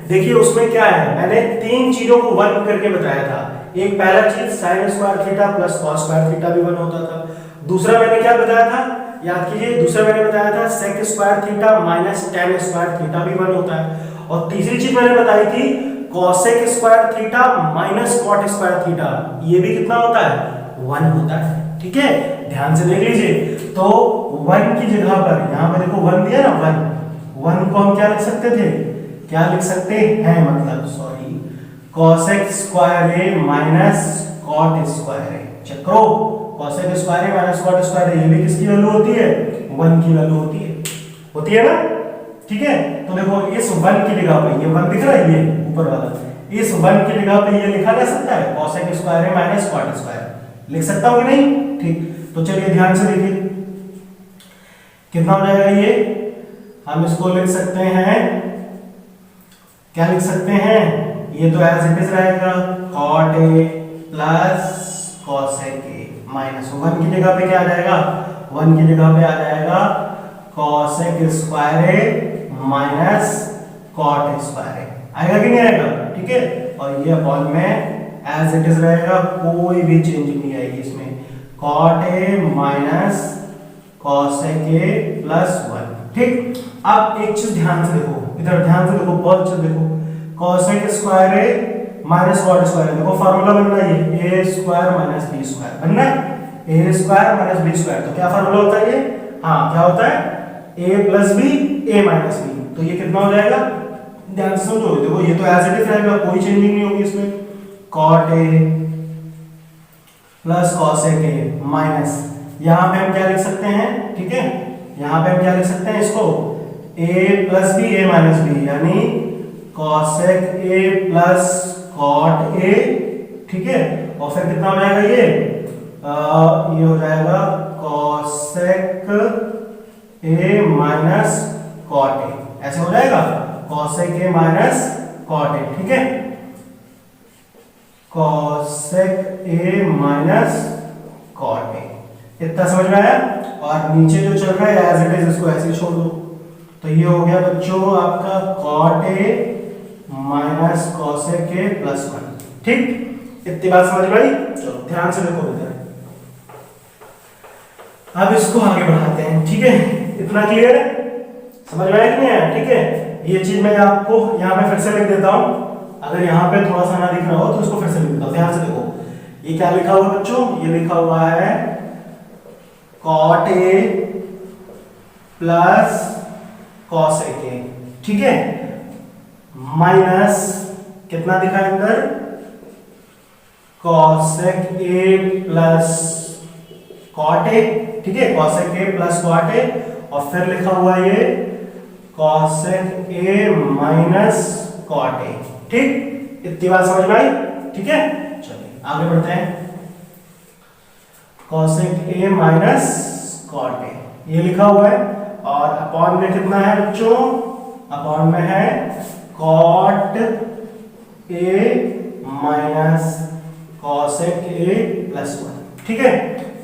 देखिए उसमें क्या है, मैंने 3 चीजों को 1 करके बताया था। एक पहला चीज sin square theta plus cos square theta भी 1 होता था। दूसरा मैंने क्या बताया था, याद कीजिए, दूसरा मैंने बताया था sec square theta minus tan square theta भी 1 होता है। और तीसरी चीज मैंने बताई थी cosec square theta minus cot square theta, ये भी कितना होता है, 1 होता है। ठीक है, ध्यान से देख लीजिए। तो 1 की जगह पर यहाँ पे देखो 1 दिया ना, 1 को हम क्या लिख सकते थे, क्या लिख सकते हैं, मतलब sorry cosec square A minus cot square A. Check करो, cosec स्क्वायर ए माइनस cot स्क्वायर ए, ये भी किसकी वैल्यू होती है, 1 की वैल्यू होती है ना। ठीक है, तो देखो इस 1 की जगह पे ये 1 दिख रहा है, ये ऊपर वाला, इस 1 की जगह पे ये लिखा जा सकता है cosec स्क्वायर ए माइनस cot स्क्वायर, लिख सकता हूं कि नहीं। ठीक, तो चलिए ध्यान से देखिए कितना हो जाएगा ये, हम इसको लिख सकते हैं, क्या लिख सकते हैं, ये तो एज इट इज रहेगा cot a plus cosec a minus 1 की जगह पे क्या आ जाएगा, 1 की जगह पे आ जाएगा cosec square a minus cot square a, आएगा कि नहीं आएगा। ठीक है, और ये अपॉन में एज इट इज रहेगा, कोई भी चेंज नहीं आएगी इसमें, cot a minus cosec a plus 1। ठीक, अब एक चीज ध्यान से देखो, इधर ध्यान से देखो, बहुत अच्छे देखो, cosec square a minus cot square, देखो फार्मूला बनना है ये a square minus b square बनना है, a square minus b square, तो क्या फार्मूला होता है ये, हाँ क्या होता है, a plus b a minus b, तो ये कितना हो जाएगा, ध्यान से समझो, देखो ये तो एज इट इज रहेगा, कोई चेंजिंग नहीं होगी इसमें, cot a plus cosec a minus, यहाँ पे हम क्या लिख सकते हैं, ठीक है, यहाँ पे हम क्या लिख सकते हैं इसको, a plus b a minus b, यानी cosec a plus cot a, ठीक है, और फिर कितना हो जाएगा ये हो जाएगा cosec a minus cot a, ऐसे हो जाएगा cosec a minus cot a, ठीक है, cosec a minus cot a, इतना समझ में आया। और नीचे जो चल रहा है एज इट इज इसको ऐसे ही छोड़ दो, तो ये हो गया बच्चों आपका cot a minus cosec a plus 1। ठीक, इतनी बात समझ में आई। चलो ध्यान से देखो इधर, अब इसको आगे बढ़ाते हैं। ठीक है, इतना क्लियर है, समझ में आया कि नहीं आया। ठीक है, ये चीज मैं आपको यहाँ पे फिर से लिख देता हूँ, अगर यहाँ पे थोड़ा सा ना दिख रहा हो तो इसको फिर से लिख देता हूँ। ध्यान से देखो, ये क्या लिखा हुआ बच्चों, ये लिखा हुआ है cot a plus cosec a, ठीक है, माइनस कितना दिखा है अंदर, cosec a plus cot a, ठीक है, cosec a plus cot a, और फिर लिखा हुआ ये cosec a minus cot a। ठीक, इतनी बात समझ में आई। ठीक है, चलिए आगे बढ़ते हैं, cosec a minus cot a ये लिखा हुआ है, और अपॉन में कितना है बच्चों, अपॉन में है cot a minus cosec a plus 1। ठीक है,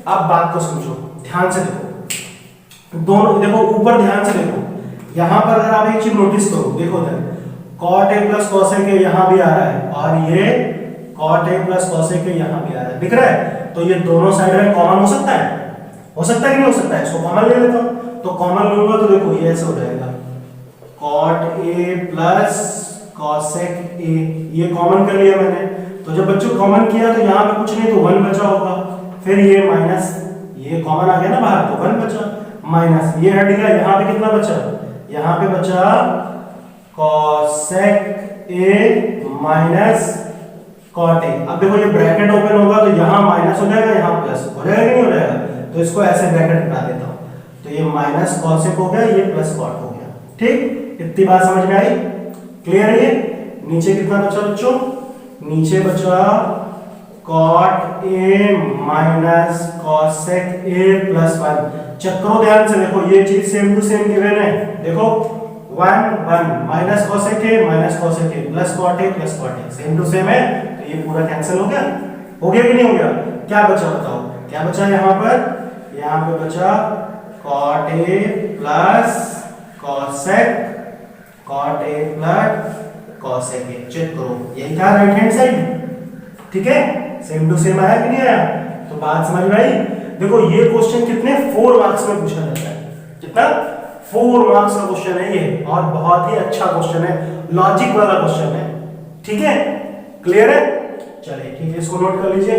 अब बात को समझो, ध्यान से देखो, दोनों देखो ऊपर ध्यान से देखो, यहां पर अगर आप एक चीज नोटिस करो, देखो इधर cot a plus cosec a यहां भी आ रहा है, और ये cot a plus cosec a यहां भी आ रहा है, दिख रहा है, तो ये दोनों साइड में कॉमन हो सकता है कि नहीं हो सकता है, इसको कॉमन ले लेता हूं, तो कॉमन लूंगा तो देखो ये ऐसे हो जाएगा cot a plus cosec a, ये कॉमन कर लिया मैंने, तो जब बच्चों कॉमन किया तो यहाँ पे कुछ नहीं तो 1 बचा होगा, फिर ये माइनस, ये कॉमन आ गया ना बाहर तो 1 बचा, माइनस ये हट गया, यहाँ पे कितना बचा, यहाँ पे बचा cosec a minus cot a। अब देखो ये ब्रैकेट ओपन होगा तो यहाँ माइनस हो जाएगा, यहाँ प्लस हो जाएगा कि नहीं हो जाएगा, तो इसको ऐसे ब्रैकेट हटा देता हूँ, तो ये माइनस cosec हो गया, ये प्लस cot हो गया। ठीक, इतनी बात समझ में आई, क्लियर है। ये नीचे कितना बचा बच्चों, नीचे बचा cot a minus cosec a plus 1। Check करो ध्यान से, देखो ये चीज सेम टू सेम गिवन है, देखो 1 1 minus cosec a minus cosec a plus cot a plus cot a same to same है, तो ये पूरा कैंसिल हो गया कि नहीं हो गया। क्या बचा बताओ, क्या बचा यहाँ पर, यहाँ पे बचा cot a plus cosec plus cosec a। Check करो, यही था राइट हैंड साइड। ठीक है, सेम टू सेम आया कि नहीं आया, तो बात समझ में आई। देखो ये क्वेश्चन कितने 4 मार्क्स में पूछा जाता है, कितना 4 मार्क्स का क्वेश्चन है ये, और बहुत ही अच्छा क्वेश्चन है, लॉजिक वाला क्वेश्चन है। ठीक है, क्लियर है, चलिए ठीक है, इसको नोट कर लीजिए।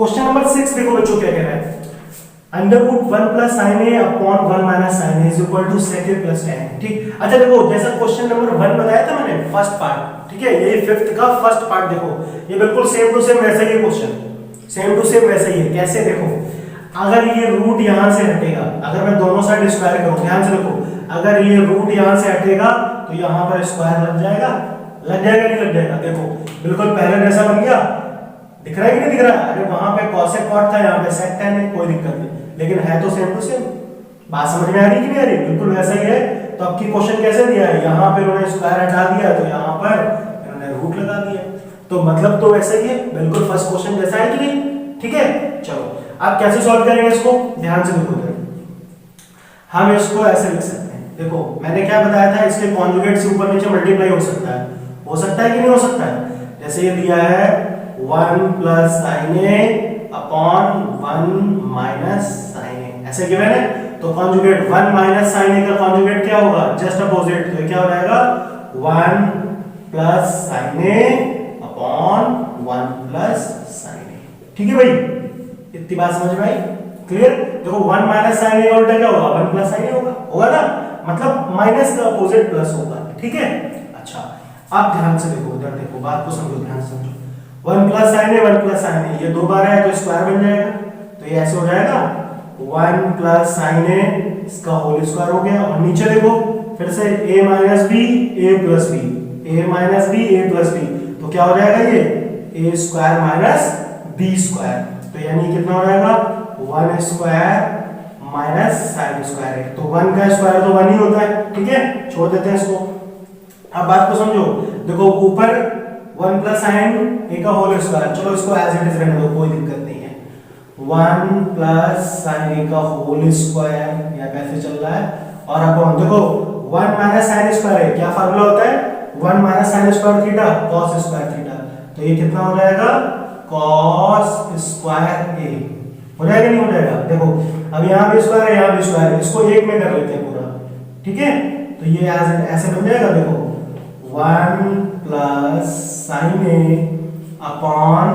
क्वेश्चन नंबर 6 देखो बच्चों क्या कह रहा है, under root 1 plus sine a upon 1 minus sine a is equal to sec a plus tan। ठीक, अच्छा देखो जैसा क्वेश्चन नंबर 1 बताया था मैंने फर्स्ट पार्ट, ठीक है, ये फिफ्थ का फर्स्ट पार्ट देखो, ये बिल्कुल सेम टू सेम वैसा ही क्वेश्चन, सेम टू सेम वैसा ही है। कैसे देखो, अगर ये रूट यहां से हटेगा, अगर मैं दोनों साइड स्क्वायर करूं, ध्यान से देखो, अगर ये रूट यहां से हटेगा तो यहां पर स्क्वायर लग जाएगा, लग जाएगा नहीं लग जाएगा, देखो बिल्कुल पहले जैसा बन गया, दिख रहा है कि नहीं दिख रहा है, अरे वहां पे cosec cot था, यहाँ पे sec tan है, कोई दिक्कत नहीं, लेकिन है तो सेम टू सेम। बात समझ में आ रही कि नहीं आ रही, बिल्कुल वैसा ही है। तो अब की क्वेश्चन कैसे दिया है, यहाँ पे उन्होंने स्क्वायर हटा दिया तो यहाँ पर इन्होंने रूट लगा दिया, तो मतलब तो वैसा ही है, बिल्कुल फर्स्ट क्वेश्चन जैसा है कि नहीं, ठीक है। चलो अब कैसे सॉल्व करेंगे इसको, ध्यान से देखो, हम इसको ऐसे लिख सकते हैं, देखो मैंने क्या बताया था, इसके कॉन्जुगेट से ऊपर नीचे मल्टीप्लाई हो सकता है कि नहीं हो सकता है। जैसे ये दिया है 1 plus sine a upon 1 minus sine ए, ऐसे गिवन है, तो कॉन्जुगेट 1 माइनस साइन ए का कॉन्जुगेट क्या होगा, जस्ट अपोजिट, तो क्या हो जाएगा 1 plus sine a upon 1 plus sine ए। ठीक है भाई, इतनी बात समझ में आई, क्लियर। देखो 1 माइनस साइन ए का उल्टा क्या होगा, 1 प्लस साइन ए होगा ना, मतलब माइनस का अपोजिट प्लस होगा, ठीक है। अच्छा अब ध्यान से देखो, इधर देखो, बात को समझो, ध्यान से समझो, 1 प्लस साइन ए 1 प्लस साइन ए, ये दो बार है तो स्क्वायर बन जाएगा, तो ये ऐसे हो जाएगा 1 प्लस साइन ए इसका होल स्क्वायर हो गया, और नीचे देखो फिर से a minus b a plus b, a minus b a plus b, तो क्या हो जाएगा ये a square minus b square, तो यानी कितना हो जाएगा 1 स्क्वायर माइनस साइन स्क्वायर है, तो 1 का स्क्वायर तो 1 ही होता है, ठीक है, छोड़ देते हैं इसको। अब बात को समझो, देखो ऊपर 1 प्लस साइन ए का होल स्क्वायर, चलो इसको एज इट इज रहने दो, कोई दिक्कत नहीं है, 1 प्लस साइन ए का होल स्क्वायर या कैसे चल रहा है, और अब देखो 1 माइनस साइन स्क्वायर है, क्या फार्मूला होता है 1 minus sine square theta cos square theta, तो ये कितना हो जाएगा cos स्क्वायर ए, हो जाएगा नहीं हो जाएगा। देखो अब यहाँ भी स्क्वायर है, यहाँ भी स्क्वायर है, इसको एक में कर लेते हैं पूरा, ठीक है, तो ये ऐसे बन जाएगा, देखो 1 plus sine a upon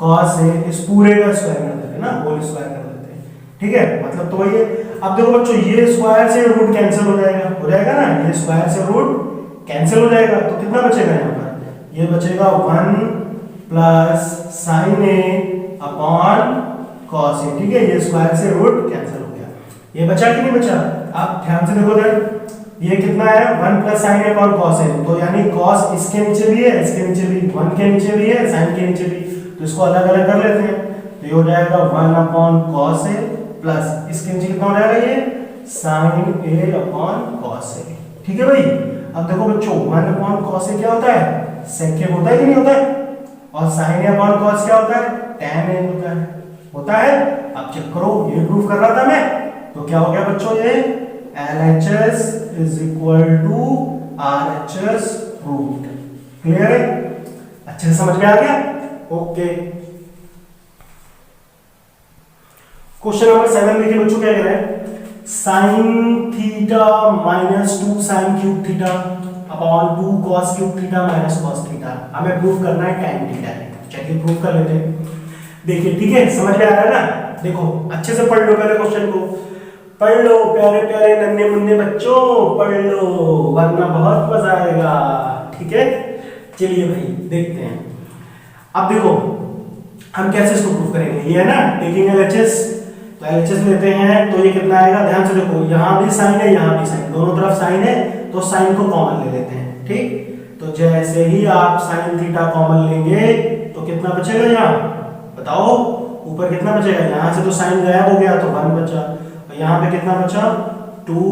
cos ए, इस पूरे का स्क्वायर कर देते हैं ना, होल स्क्वायर कर देते हैं, ठीक है, मतलब तो वही है। अब देखो बच्चों, ये स्क्वायर से रूट कैंसिल हो जाएगा ना, ये स्क्वायर से रूट कैंसिल हो जाएगा, तो कितना बचेगा यहाँ पर, ये बचेगा 1 plus sine a upon cos ए, ठीक है, ये स्क्वायर से रूट कैंसिल हो गया, ये बचा कि नहीं बचा। आप ध्यान से देखो इधर, ये कितना है 1 plus sine a upon cos ए, तो यानी cos इसके नीचे भी है, इसके नीचे भी, 1 के नीचे भी है, sin के नीचे भी, तो इसको अलग अलग कर लेते हैं, तो ये हो जाएगा 1 अपॉन cos ए प्लस इसके नीचे कितना हो जाएगा ये sin ए अपॉन cos ए, ठीक है भाई। अब देखो बच्चों 1 अपॉन cos ए क्या होता है, sec ए होता है कि नहीं होता है, और sin ए अपॉन cos क्या होता है, tan ए होता है। अब चेक करो, ये प्रूफ कर रहा था मैं, तो क्या हो गया बच्चों, ये LHS is equal to RHS root, clear है, अच्छे से समझ में आ गया, ओके। क्वेश्चन नंबर 7 देखिए बच्चों क्या कह रहा है, sine theta minus 2 sine cube theta upon 2 cos cube theta minus cos theta, हमें प्रूफ करना है tan थीटा है, चलिए प्रूफ कर लेते हैं। देखिए ठीक है, समझ में आ रहा है ना, देखो अच्छे से पढ़ लो पहले क्वेश्चन को, पढ़ लो प्यारे प्यारे नन्हे मुन्ने बच्चों, पढ़ लो वरना बहुत मजा आएगा, ठीक है। चलिए भाई देखते हैं, अब देखो हम कैसे इसको प्रूफ करेंगे, ये है ना टेकिंग LHS, तो LHS लेते हैं, तो ये कितना आएगा, ध्यान से देखो, यहाँ भी साइन है, यहाँ भी साइन, दोनों तरफ साइन है, तो साइन को कॉमन ले लेते हैं, ठीक, तो जैसे ही आप साइन थीटा कॉमन लेंगे तो कितना बचेगा, यहाँ बताओ ऊपर कितना बचेगा, यहाँ से तो साइन गायब हो गया तो 1 बचा, और यहाँ पे कितना बचा 2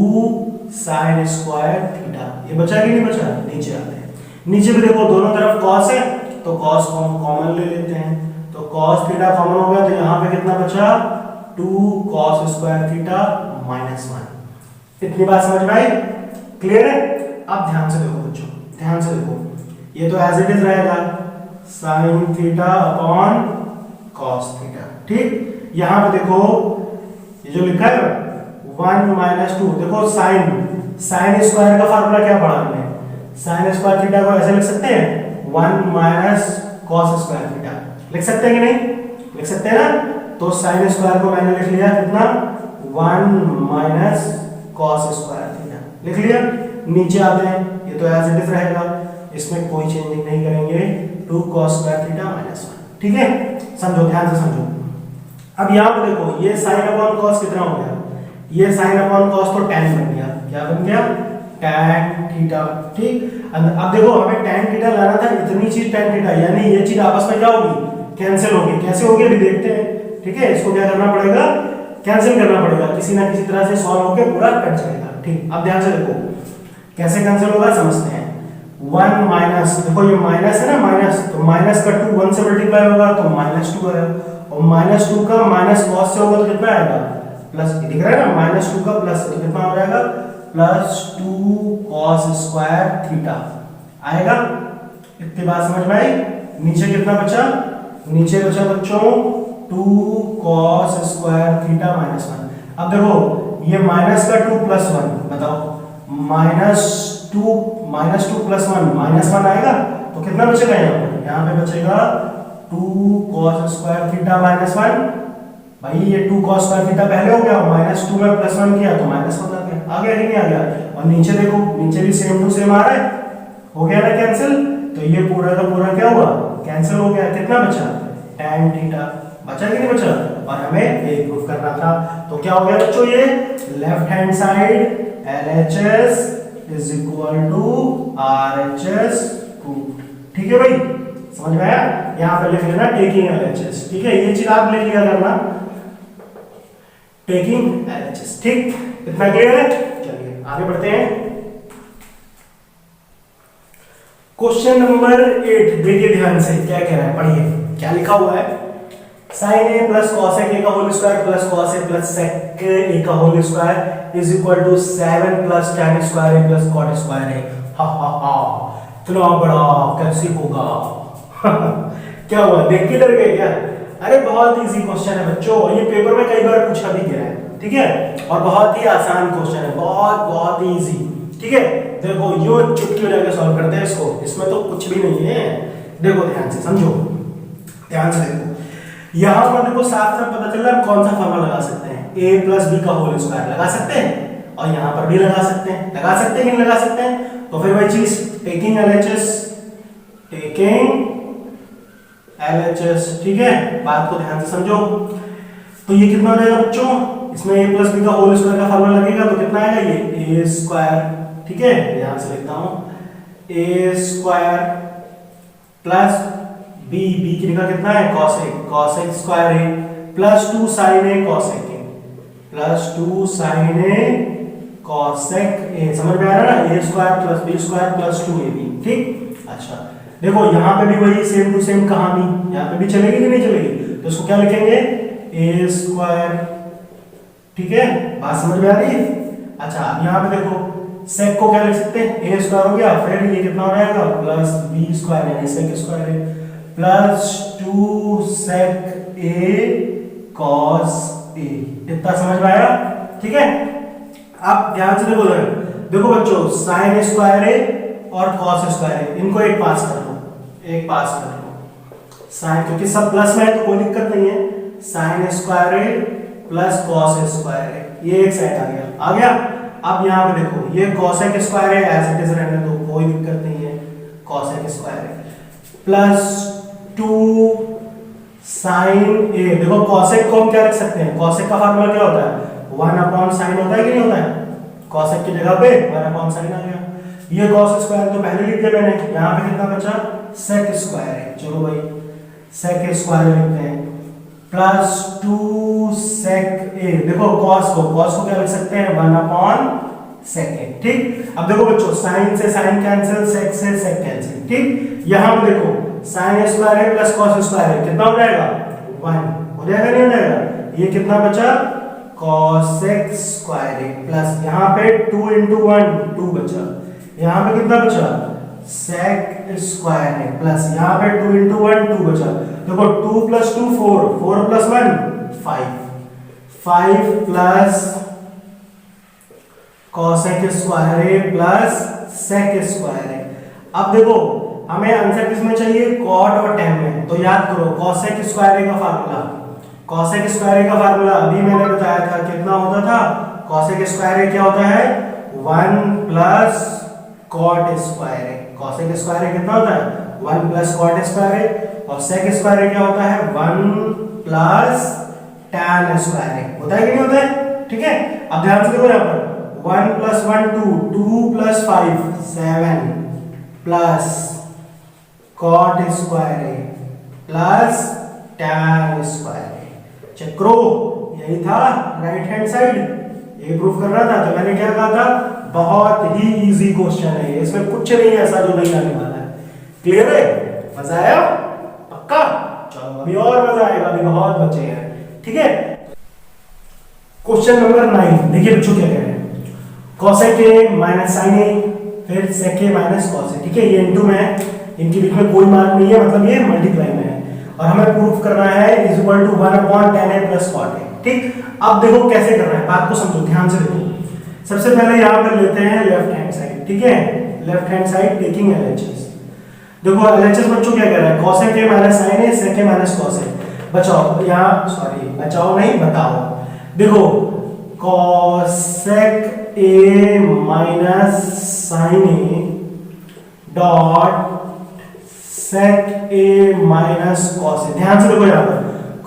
साइन स्क्वायर थीटा, ये बचा कि नहीं बचा। नीचे आते हैं, नीचे भी देखो दोनों तरफ cos है, तो cos को हम कॉमन ले लेते हैं, तो cos थीटा कॉमन हो गया, तो यहाँ पे कितना बचा 2 cos स्क्वायर थीटा माइनस 1, इतनी बात समझ में आई, क्लियर है। अब ध्यान से देखो बच्चों, ध्यान से देखो, ये तो एज इट इज रहेगा sine theta upon cos theta, ठीक, यहाँ पे देखो ये जो लिखा है 1 माइनस 2, देखो साइन स्क्वायर का फार्मूला क्या पढ़ा हमने, साइन स्क्वायर थीटा को ऐसे लिख सकते हैं 1 माइनस cos स्क्वायर थीटा, लिख सकते हैं कि नहीं, लिख सकते हैं ना। तो साइन स्क्वायर को मैंने लिख लिया कितना 1 माइनस कॉस स्क्वायर थीटा, लिख लिया। नीचे आते हैं, ये तो एज इट इज रहेगा, इसमें कोई चेंजिंग नहीं करेंगे, 2 cos स्क्वायर थीटा माइनस 1। ठीक है, समझो, ध्यान से समझो। अब यहाँ पे देखो ये साइन अपॉन कॉस कितना हो गया, ये साइन अपॉन कॉस तो tan बन गया, क्या बन गया tan थीटा। ठीक, अब देखो हमें tan थीटा लाना था, इतनी चीज tan थीटा, यानी ये चीज आपस में क्या होगी, कैंसिल होगी। कैसे होगी अभी देखते हैं। ठीक है, इसको क्या करना पड़ेगा, कैंसिल करना पड़ेगा, किसी ना किसी तरह से सॉल्व होके पूरा कट जाएगा। ठीक, अब ध्यान से देखो कैसे कैंसिल होगा, समझते हैं। 1 माइनस, देखो ये माइनस है ना, माइनस, तो माइनस का 2 1 से मल्टीप्लाई होगा तो -2 आएगा, और -2 का माइनस कॉस से होगा तो कितना आएगा, प्लस, दिख रहा है ना, -2 का प्लस तो कितना हो जाएगा, +2 cos स्क्वायर थीटा आएगा। इतनी बात समझ में आई। नीचे कितना बचा, नीचे बचा बच्चों 2 cos स्क्वायर थीटा माइनस 1। अब देखो ये माइनस का 2 प्लस 1, बताओ -2 प्लस 1 -1 आएगा, तो कितना बचेगा यहाँ पे बचेगा 2 cos स्क्वायर थीटा माइनस 1। भाई ये 2 cos स्क्वायर थीटा पहले हो गया, -2 में +1 किया तो -1 आ गया कि नहीं आ गया। और नीचे देखो, नीचे भी सेम टू सेम आ रहा है, हो गया ना कैंसिल, तो ये पूरा का पूरा क्या हुआ, कैंसिल हो गया। कितना बचा, tan थीटा बचा कि नहीं बचा, और हमें ये प्रूफ करना था। तो क्या हो गया बच्चों, ये left hand side LHS is equal to RHS proof. ठीक है भाई, समझ में आया। यहाँ पे लिख लेना टेकिंग LHS। ठीक है, ये चीज आप लिख लिया करना, टेकिंग LHS। ठीक, इतना क्लियर है। चलिए आगे बढ़ते हैं। क्वेश्चन नंबर 8 देखिए ध्यान से, क्या कह रहा है, पढ़िए क्या लिखा हुआ है। sin a plus cos a का whole square plus cos a plus sec a का whole square is equal to 7 plus tan square a plus cot square a। हा हा हा, इतना बड़ा कैसे होगा। क्या हुआ, देख के डर गए क्या। अरे बहुत इजी क्वेश्चन है बच्चों, ये पेपर में कई बार पूछा भी गया है। ठीक है, और बहुत ही आसान क्वेश्चन है, बहुत इजी। ठीक है, देखो यो चुटकी लगा के सॉल्व करते हैं इसको, इसमें तो कुछ भी नहीं है। देखो ध्यान से समझो, ध्यान से देखो, यहाँ पर देखो साफ साफ पता चल रहा है कौन सा फॉर्मूला लगा सकते हैं, a प्लस बी का होल स्क्वायर लगा सकते हैं, और यहाँ पर भी लगा सकते हैं कि नहीं लगा सकते हैं। तो फिर वही चीज टेकिंग LHS। ठीक है, बात को ध्यान से समझो। तो ये कितना हो जाएगा बच्चों, इसमें a प्लस बी का होल स्क्वायर का फॉर्मूला लगेगा तो कितना आएगा ये a स्क्वायर। ठीक है, ध्यान से लिखता हूं, a स्क्वायर प्लस b की जगह कितना है cos a स्क्वायर है plus 2 sin a cos a plus 2 sin a cos a। समझ में आ रहा है ना, a square plus b square plus 2ab। ठीक, अच्छा देखो यहाँ पे भी वही सेम टू सेम कहानी, यहाँ पे भी चलेगी कि नहीं चलेगी, तो इसको क्या लिखेंगे a स्क्वायर। ठीक है, बात समझ में आ रही है। अच्छा अब यहाँ पे देखो sec को क्या लिख सकते हैं, a स्क्वायर हो गया, फिर ये कितना हो जाएगा प्लस b स्क्वायर यानी sec स्क्वायर है plus 2 sec a cos a। इतना समझ में आया। ठीक है, अब ध्यान से देखो बच्चों, sin स्क्वायर है और cos स्क्वायर है, इनको एक पास कर लो, sin, क्योंकि सब प्लस में है तो कोई दिक्कत नहीं है, sin स्क्वायर है प्लस cos स्क्वायर है, ये एक साइड आ गया। अब यहाँ पे देखो ये cosec स्क्वायर है, एज इट इज रहने दो, कोई दिक्कत नहीं है, cosec स्क्वायर है प्लस 2 sin a। देखो cosec को हम क्या लिख सकते हैं, cosec का फार्मूला क्या होता है 1/sin होता है कि नहीं होता है, cosec की जगह पे 1/sin आ गया। ये cos स्क्वायर तो पहले लिख दिया मैंने, यहाँ पे कितना बचा sec स्क्वायर है, चलो भाई sec स्क्वायर लिखते हैं प्लस 2 sec a। देखो cos को क्या लिख सकते हैं 1/sec a। ठीक, अब देखो बच्चों sin से sin कैंसिल, sec से sec कैंसिल। ठीक, यहाँ पे देखो sin स्क्वायर है प्लस cos स्क्वायर है, कितना हो जाएगा 1 हो जाएगा, नहीं हो जाएगा। ये कितना बचा cosec स्क्वायर है प्लस यहाँ पे 2 into 1 2 बचा, यहाँ पे कितना बचा sec स्क्वायर है प्लस यहाँ पे 2 into 1 2 बचा। देखो 2 plus 2 4, 4 plus 1 5 plus cosec square है प्लस sec स्क्वायर है। अब देखो हमें आंसर किसमें चाहिए, कॉट और tan में। तो याद करो cosec स्क्वायर ए का फार्मूला, cosec स्क्वायर ए का फार्मूला अभी मैंने बताया था कितना होता था, cosec स्क्वायर ए क्या होता है 1 प्लस cot स्क्वायर ए। cosec स्क्वायर ए कितना होता है 1 प्लस cot स्क्वायर ए, और sec स्क्वायर ए क्या होता है 1 प्लस tan स्क्वायर ए। होता है कि नहीं होता है, ठीक है। अब ध्यान से देखो यहाँ पर 1 plus 1 2, 2 plus 5 7 plus cot square A plus tan square A. Check करो, यही था राइट हैंड साइड, ये प्रूफ करना था। तो मैंने क्या कहा था, बहुत ही इजी क्वेश्चन है, इसमें कुछ नहीं है ऐसा जो नहीं आने वाला है। क्लियर है, मजा आया पक्का? चलो अभी और मजा आएगा, अभी बहुत बचे हैं, ठीक है। क्वेश्चन नंबर 9 देखिए बच्चों क्या कह रहे हैं, cosec a minus sin a फिर sec a minus cos a, ठीक है। ये इनटू में है, इनके बीच में कोई मार्क नहीं है, मतलब ये मल्टीप्लाई में है, और हमें प्रूफ करना है is equal to 1 upon tan a plus cot a, ठीक। अब देखो कैसे करना है, बात को समझो, ध्यान से देखो। सबसे पहले यहां पर लेते हैं लेफ्ट हैंड साइड, ठीक है, left hand side taking LHS। देखो LHS बच्चों क्या कह रहा है, cosec a minus sin a sec a minus cos a। बचाओ यहाँ, सॉरी बचाओ नहीं बताओ, देखो cosec a minus sin a dot sec a minus cos a। ध्यान से देखो यहाँ पर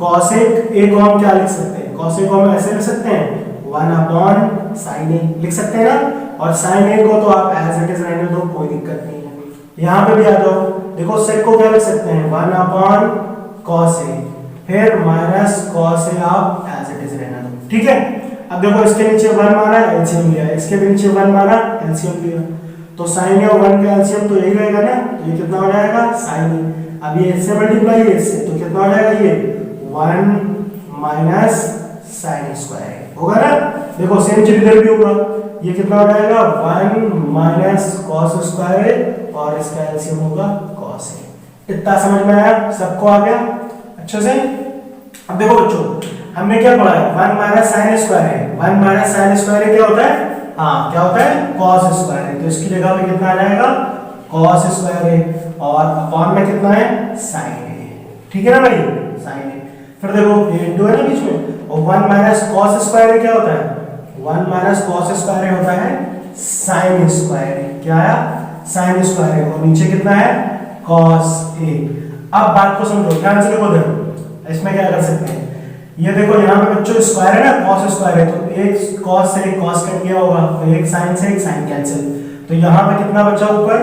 cosec a को हम क्या लिख सकते हैं, cos a को हम ऐसे लिख सकते हैं 1 अपॉन sin a लिख सकते हैं ना, और sin a को तो आप एज इट इज रहने दो, कोई दिक्कत नहीं है। यहाँ पे भी आ जाओ, देखो sec को क्या लिख सकते हैं 1 अपॉन cos a, फिर माइनस cos a आप एज इट इज रहने दो, ठीक है। अब देखो इसके नीचे 1 माना एलसीएम लिया, इसके भी नीचे 1 माना एलसीएम लिया, तो sin a और 1 का एलसीएम तो यही रहेगा ना, तो ये कितना हो जाएगा sin a। अब ये इससे मल्टीप्लाई है इससे, तो कितना हो जाएगा ये 1 माइनस sin स्क्वायर a होगा ना। देखो सेम चीज इधर भी होगा, ये कितना हो जाएगा 1 माइनस cos स्क्वायर a, और इसका एलसीएम होगा cos a। इतना समझ में आया, सबको आ गया अच्छे से। अब देखो बच्चों हमने क्या पढ़ा है, 1 माइनस sin स्क्वायर है, 1 माइनस sin स्क्वायर है क्या होता है, हाँ क्या होता है cos स्क्वायर है, तो इसकी जगह पे कितना आ जाएगा cos स्क्वायर है, और अपॉन में कितना है sin है, ठीक है ना भाई, sin है। फिर देखो ये इनटू है ना बीच में, और 1 माइनस cos स्क्वायर है क्या होता है 1 माइनस cos स्क्वायर होता है sin स्क्वायर, क्या आया sin स्क्वायर है, और नीचे कितना है cos a। अब बात को समझो, ध्यान से देखो, देखो इसमें क्या कर सकते हैं, ये देखो यहाँ पे बच्चों स्क्वायर है ना, cos स्क्वायर है, तो एक cos से एक cos कट गया होगा, तो एक sin से एक sin कैंसिल, तो यहाँ पे कितना बचा ऊपर,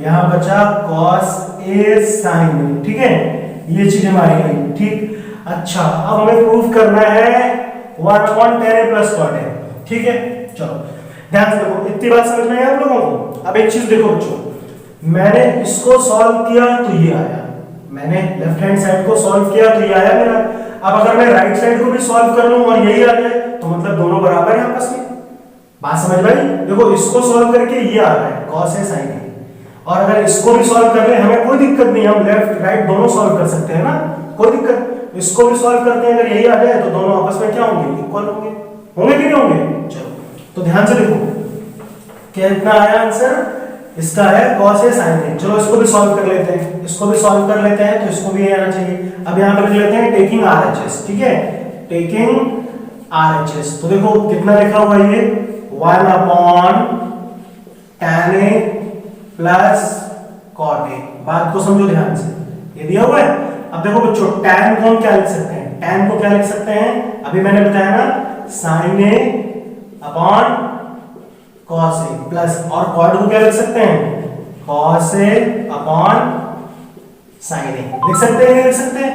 यहाँ बचा cos a sin a, ठीक है, ये चीज हमारी गई, ठीक। अच्छा अब हमें प्रूफ करना है 1 upon tan a plus cot a, ठीक है। चलो ध्यान से देखो, इतनी बात समझ में आई आप लोगों को। अब एक चीज देखो बच्चों, मैंने इसको सॉल्व किया तो ये आया, मैंने लेफ्ट हैंड साइड को सॉल्व किया तो ये आया मेरा। अब अगर मैं राइट साइड को भी सॉल्व कर लूं और यही आ जाए तो मतलब दोनों बराबर हैं आपस में, बात समझ में आई। देखो इसको सॉल्व करके ये आ रहा है cos a sin a, और अगर इसको भी सॉल्व कर ले हमें कोई दिक्कत नहीं, हम लेफ्ट राइट दोनों सॉल्व कर सकते हैं ना, कोई दिक्कत। इसको भी सॉल्व करते हैं, अगर यही आ जाए तो दोनों आपस में क्या होंगे, इक्वल होंगे, होंगे कि नहीं होंगे। चलो तो ध्यान से देखो कितना आया आंसर, इसका है cos a sin a। चलो इसको भी सॉल्व कर लेते हैं, इसको भी सॉल्व कर लेते हैं, तो इसको भी ये आना चाहिए। अब यहाँ पे लिख लेते हैं टेकिंग RHS, ठीक है, टेकिंग RHS। तो देखो कितना लिखा हुआ है ये 1 upon tan a plus cot a। बात को समझो ध्यान से, ये दिया हुआ है। अब देखो बच्चों tan को हम क्या लिख सकते हैं, tan को क्या लिख सकते हैं, अभी मैंने बताया ना sin a upon cos a plus, और cot को क्या लिख सकते हैं cos a upon sin a, लिख सकते हैं, लिख सकते हैं,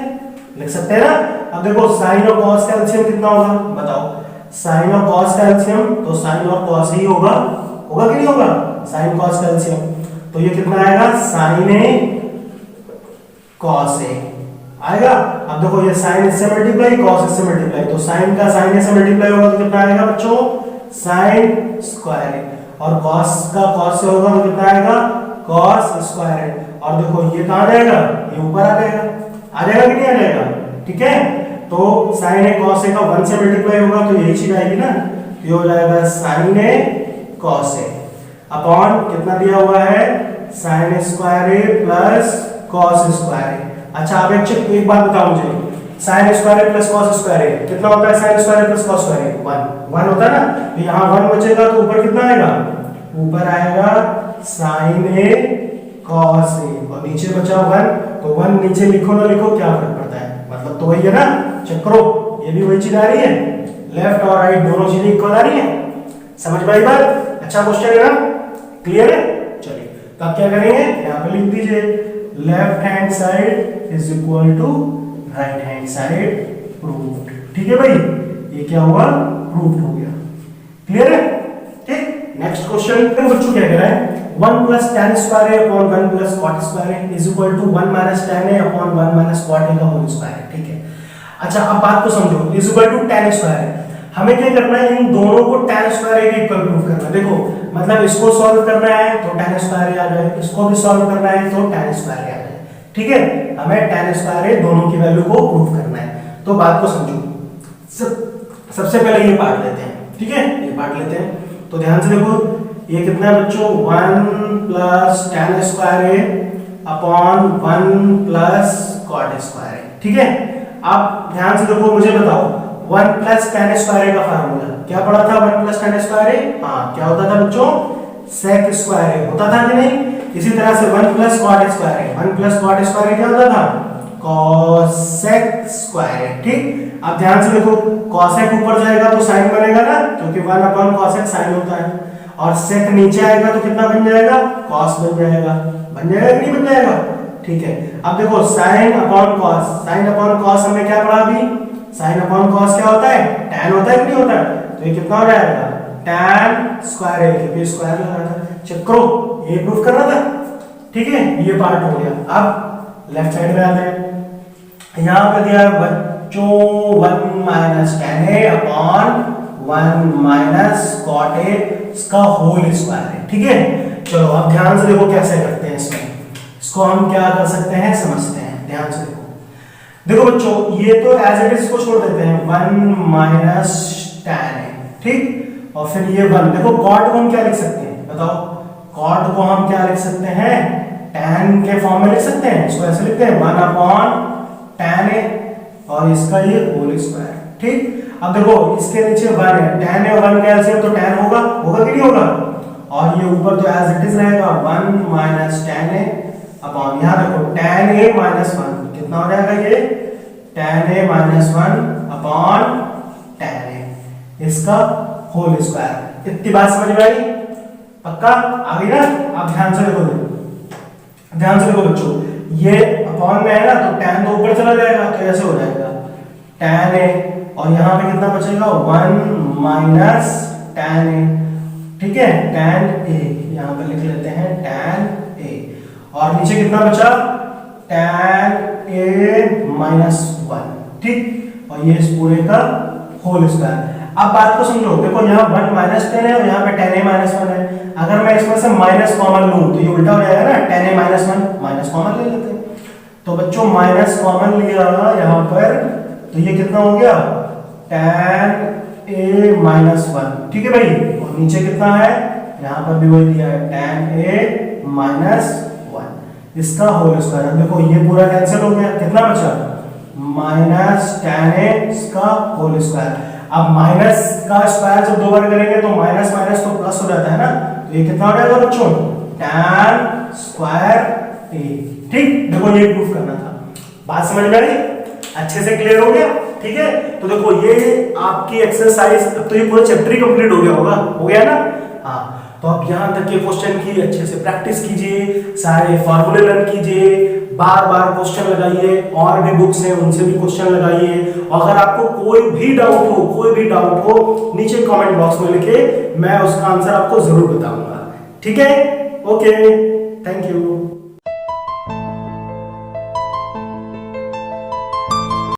लिख सकते हैं ना। अब देखो sin और cos का एलसीएम कितना होगा बताओ, sin और cos का एलसीएम तो sin और cos ही होगा, होगा कि नहीं होगा, sin cos का एलसीएम, तो ये कितना आएगा sin a cos a आएगा। अब देखो ये sin इससे मल्टीप्लाई cos इससे मल्टीप्लाई, तो sin का sin से मल्टीप्लाई होगा तो कितना आएगा बच्चों sin स्क्वायर a, और cos का cos से होगा तो कितना आएगा cos स्क्वायर a। और देखो ये कहां जाएगा, ये ऊपर आ जाएगा, आ जाएगा कि नहीं आ जाएगा, ठीक है। तो sin a cos a का 1 से मल्टीप्लाई होगा तो यही चीज आएगी ना, तो ये हो जाएगा sin a cos a upon कितना दिया हुआ है sine square A plus cos square ए। अच्छा अब एक बात बताओ मुझे, sine square A plus cos square ए कितना होता है? Sine square A plus cos square ए 1 होता है ना, तो यहाँ 1 बचेगा तो ऊपर कितना आएगा? ऊपर आएगा साइन ए कॉस ए, और नीचे बचा 1, तो 1 नीचे लिखो ना लिखो क्या फर्क पड़ता है, मतलब तो वही है ना। चेक करो, ये भी वही चीज आ रही है, लेफ्ट और राइट दोनों चीजें इक्वल आ रही है। समझ में आई बात? अच्छा क्वेश्चन है ना, क्लियर है? चलिए तो आप क्या करेंगे, यहाँ पे लिख दीजिए left hand side is equal to right hand side proved. ठीक है भाई, ये क्या हुआ? प्रूव्ड हो गया। क्लियर है? ठीक। नेक्स्ट क्वेश्चन बच्चों क्या कह रहा है, 1 plus tan square a upon 1 plus cot square a is equal to 1 minus tan a upon 1 minus cot a का होल स्क्वायर है। ठीक है, अच्छा अब बात को समझो, is equal to tan square है, हमें क्या करना है, इन दोनों को tan square a के इक्वल प्रूव करना है। देखो मतलब इसको सॉल्व करना है तो tan square a आ जाए, इसको भी सॉल्व करना है तो tan square a आ जाए। ठीक है, हमें tan square a दोनों की वैल्यू को प्रूव करना है। तो बात को समझो, सबसे पहले ये पार्ट लेते हैं। ठीक है, ये पार्ट लेते हैं, तो ध्यान से देखो ये कितना है बच्चों, 1 प्लस tan स्क्वायर ए अपॉन 1 प्लस cot स्क्वायर ए। ठीक है, आप ध्यान से देखो, मुझे बताओ 1 प्लस tan स्क्वायर ए का फार्मूला क्या पढ़ा था? 1 प्लस tan स्क्वायर ए, हाँ क्या होता था बच्चों? sec स्क्वायर ए होता था कि नहीं? इसी तरह से 1 प्लस cot स्क्वायर ए, 1 प्लस cot स्क्वायर ए क्या होता था? cosec स्क्वायर ए। ठीक, अब ध्यान से देखो cosec ऊपर जाएगा तो sin बनेगा ना, क्योंकि 1 अपॉन cosec sin होता है, और sec नीचे आएगा तो कितना बन जाएगा? cos बन जाएगा। बन जाएगा कि नहीं बन जाएगा? ठीक है, अब देखो sin upon cos, sin upon cos हमने क्या पढ़ा अभी? sin अपॉन cos क्या होता है? tan होता है कि नहीं होता? तो ये कितना हो जाएगा? tan स्क्वायर है, क्योंकि स्क्वायर लगा था। चेक करो, ये प्रूफ करना था। ठीक है, ये पार्ट हो गया। अब लेफ्ट साइड में आते हैं, यहाँ पे दिया है बच्चों 1 minus tan a upon 1 minus cot a इसका होल स्क्वायर है। ठीक है, चलो अब ध्यान से देखो कैसे करते हैं इसमें, इसको हम क्या कर सकते हैं समझते हैं। ध्यान से देखो, देखो बच्चों ये तो एज इट इज को छोड़ देते हैं, 1 माइनस tan a। ठीक, और फिर ये 1, देखो cot को हम क्या लिख सकते हैं बताओ? cot को हम क्या लिख सकते हैं? tan के फॉर्म में लिख सकते हैं, इसको ऐसे लिखते हैं 1 अपॉन tan a और इसका ये होल स्क्वायर। ठीक, अब देखो इसके नीचे 1 है, tan है 1 का एलसीएम तो tan होगा कि नहीं होगा? और ये ऊपर तो एज इट इज रहेगा 1 माइनस tan a अपॉन, यहाँ देखो tan a माइनस 1 कितना हो जाएगा? ये tan a minus 1 upon tan a इसका होल स्क्वायर। इतनी बात समझ में आई? पक्का आ गई ना? अब ध्यान से देखो, ध्यान से देखो बच्चों, ये अपॉन में है ना, तो tan तो ऊपर चला जाएगा, तो ऐसे हो जाएगा tan a, और यहाँ पे कितना बचेगा? 1 माइनस tan a। ठीक है, tan a यहाँ पे लिख लेते हैं tan a, और नीचे कितना बचा? tan a minus 1। ठीक, और ये इस पूरे का होल स्क्वायर। अब बात को समझो, देखो यहाँ 1 माइनस 10 है और यहाँ पे tan a माइनस 1 है, अगर मैं इसमें से माइनस कॉमन लूं तो ये उल्टा हो जाएगा ना, tan a minus 1 minus common ले लेते हैं। तो बच्चों माइनस कॉमन लिया यहाँ पर, तो ये कितना हो गया? tan a minus 1। ठीक है भाई, और नीचे कितना है? यहाँ पर भी वही दिया है tan a माइनस 1 इसका होल स्क्वायर। देखो ये पूरा कैंसिल हो गया, कितना बचा? माइनस tan a इसका होल स्क्वायर। अब माइनस का स्क्वायर जब 2 बार करेंगे तो माइनस माइनस तो प्लस हो जाता है ना, तो ये कितना हो जाएगा बच्चों? tan square a। ठीक, देखो ये प्रूफ करना था। बात समझ में आई? अच्छे से क्लियर हो गया? ठीक है, तो देखो ये आपकी एक्सरसाइज, अब तो ये पूरा चैप्टर ही कंप्लीट हो गया होगा, हो गया ना? हाँ, तो आप यहाँ तक के क्वेश्चन की अच्छे से प्रैक्टिस कीजिए, सारे फॉर्मूले लर्न कीजिए, बार बार क्वेश्चन लगाइए, और भी बुक्स हैं उनसे भी क्वेश्चन लगाइए। और अगर आपको कोई भी डाउट हो नीचे कमेंट बॉक्स में लिखे, मैं उसका आंसर आपको जरूर बताऊंगा। ठीक है, ओके, थैंक यू।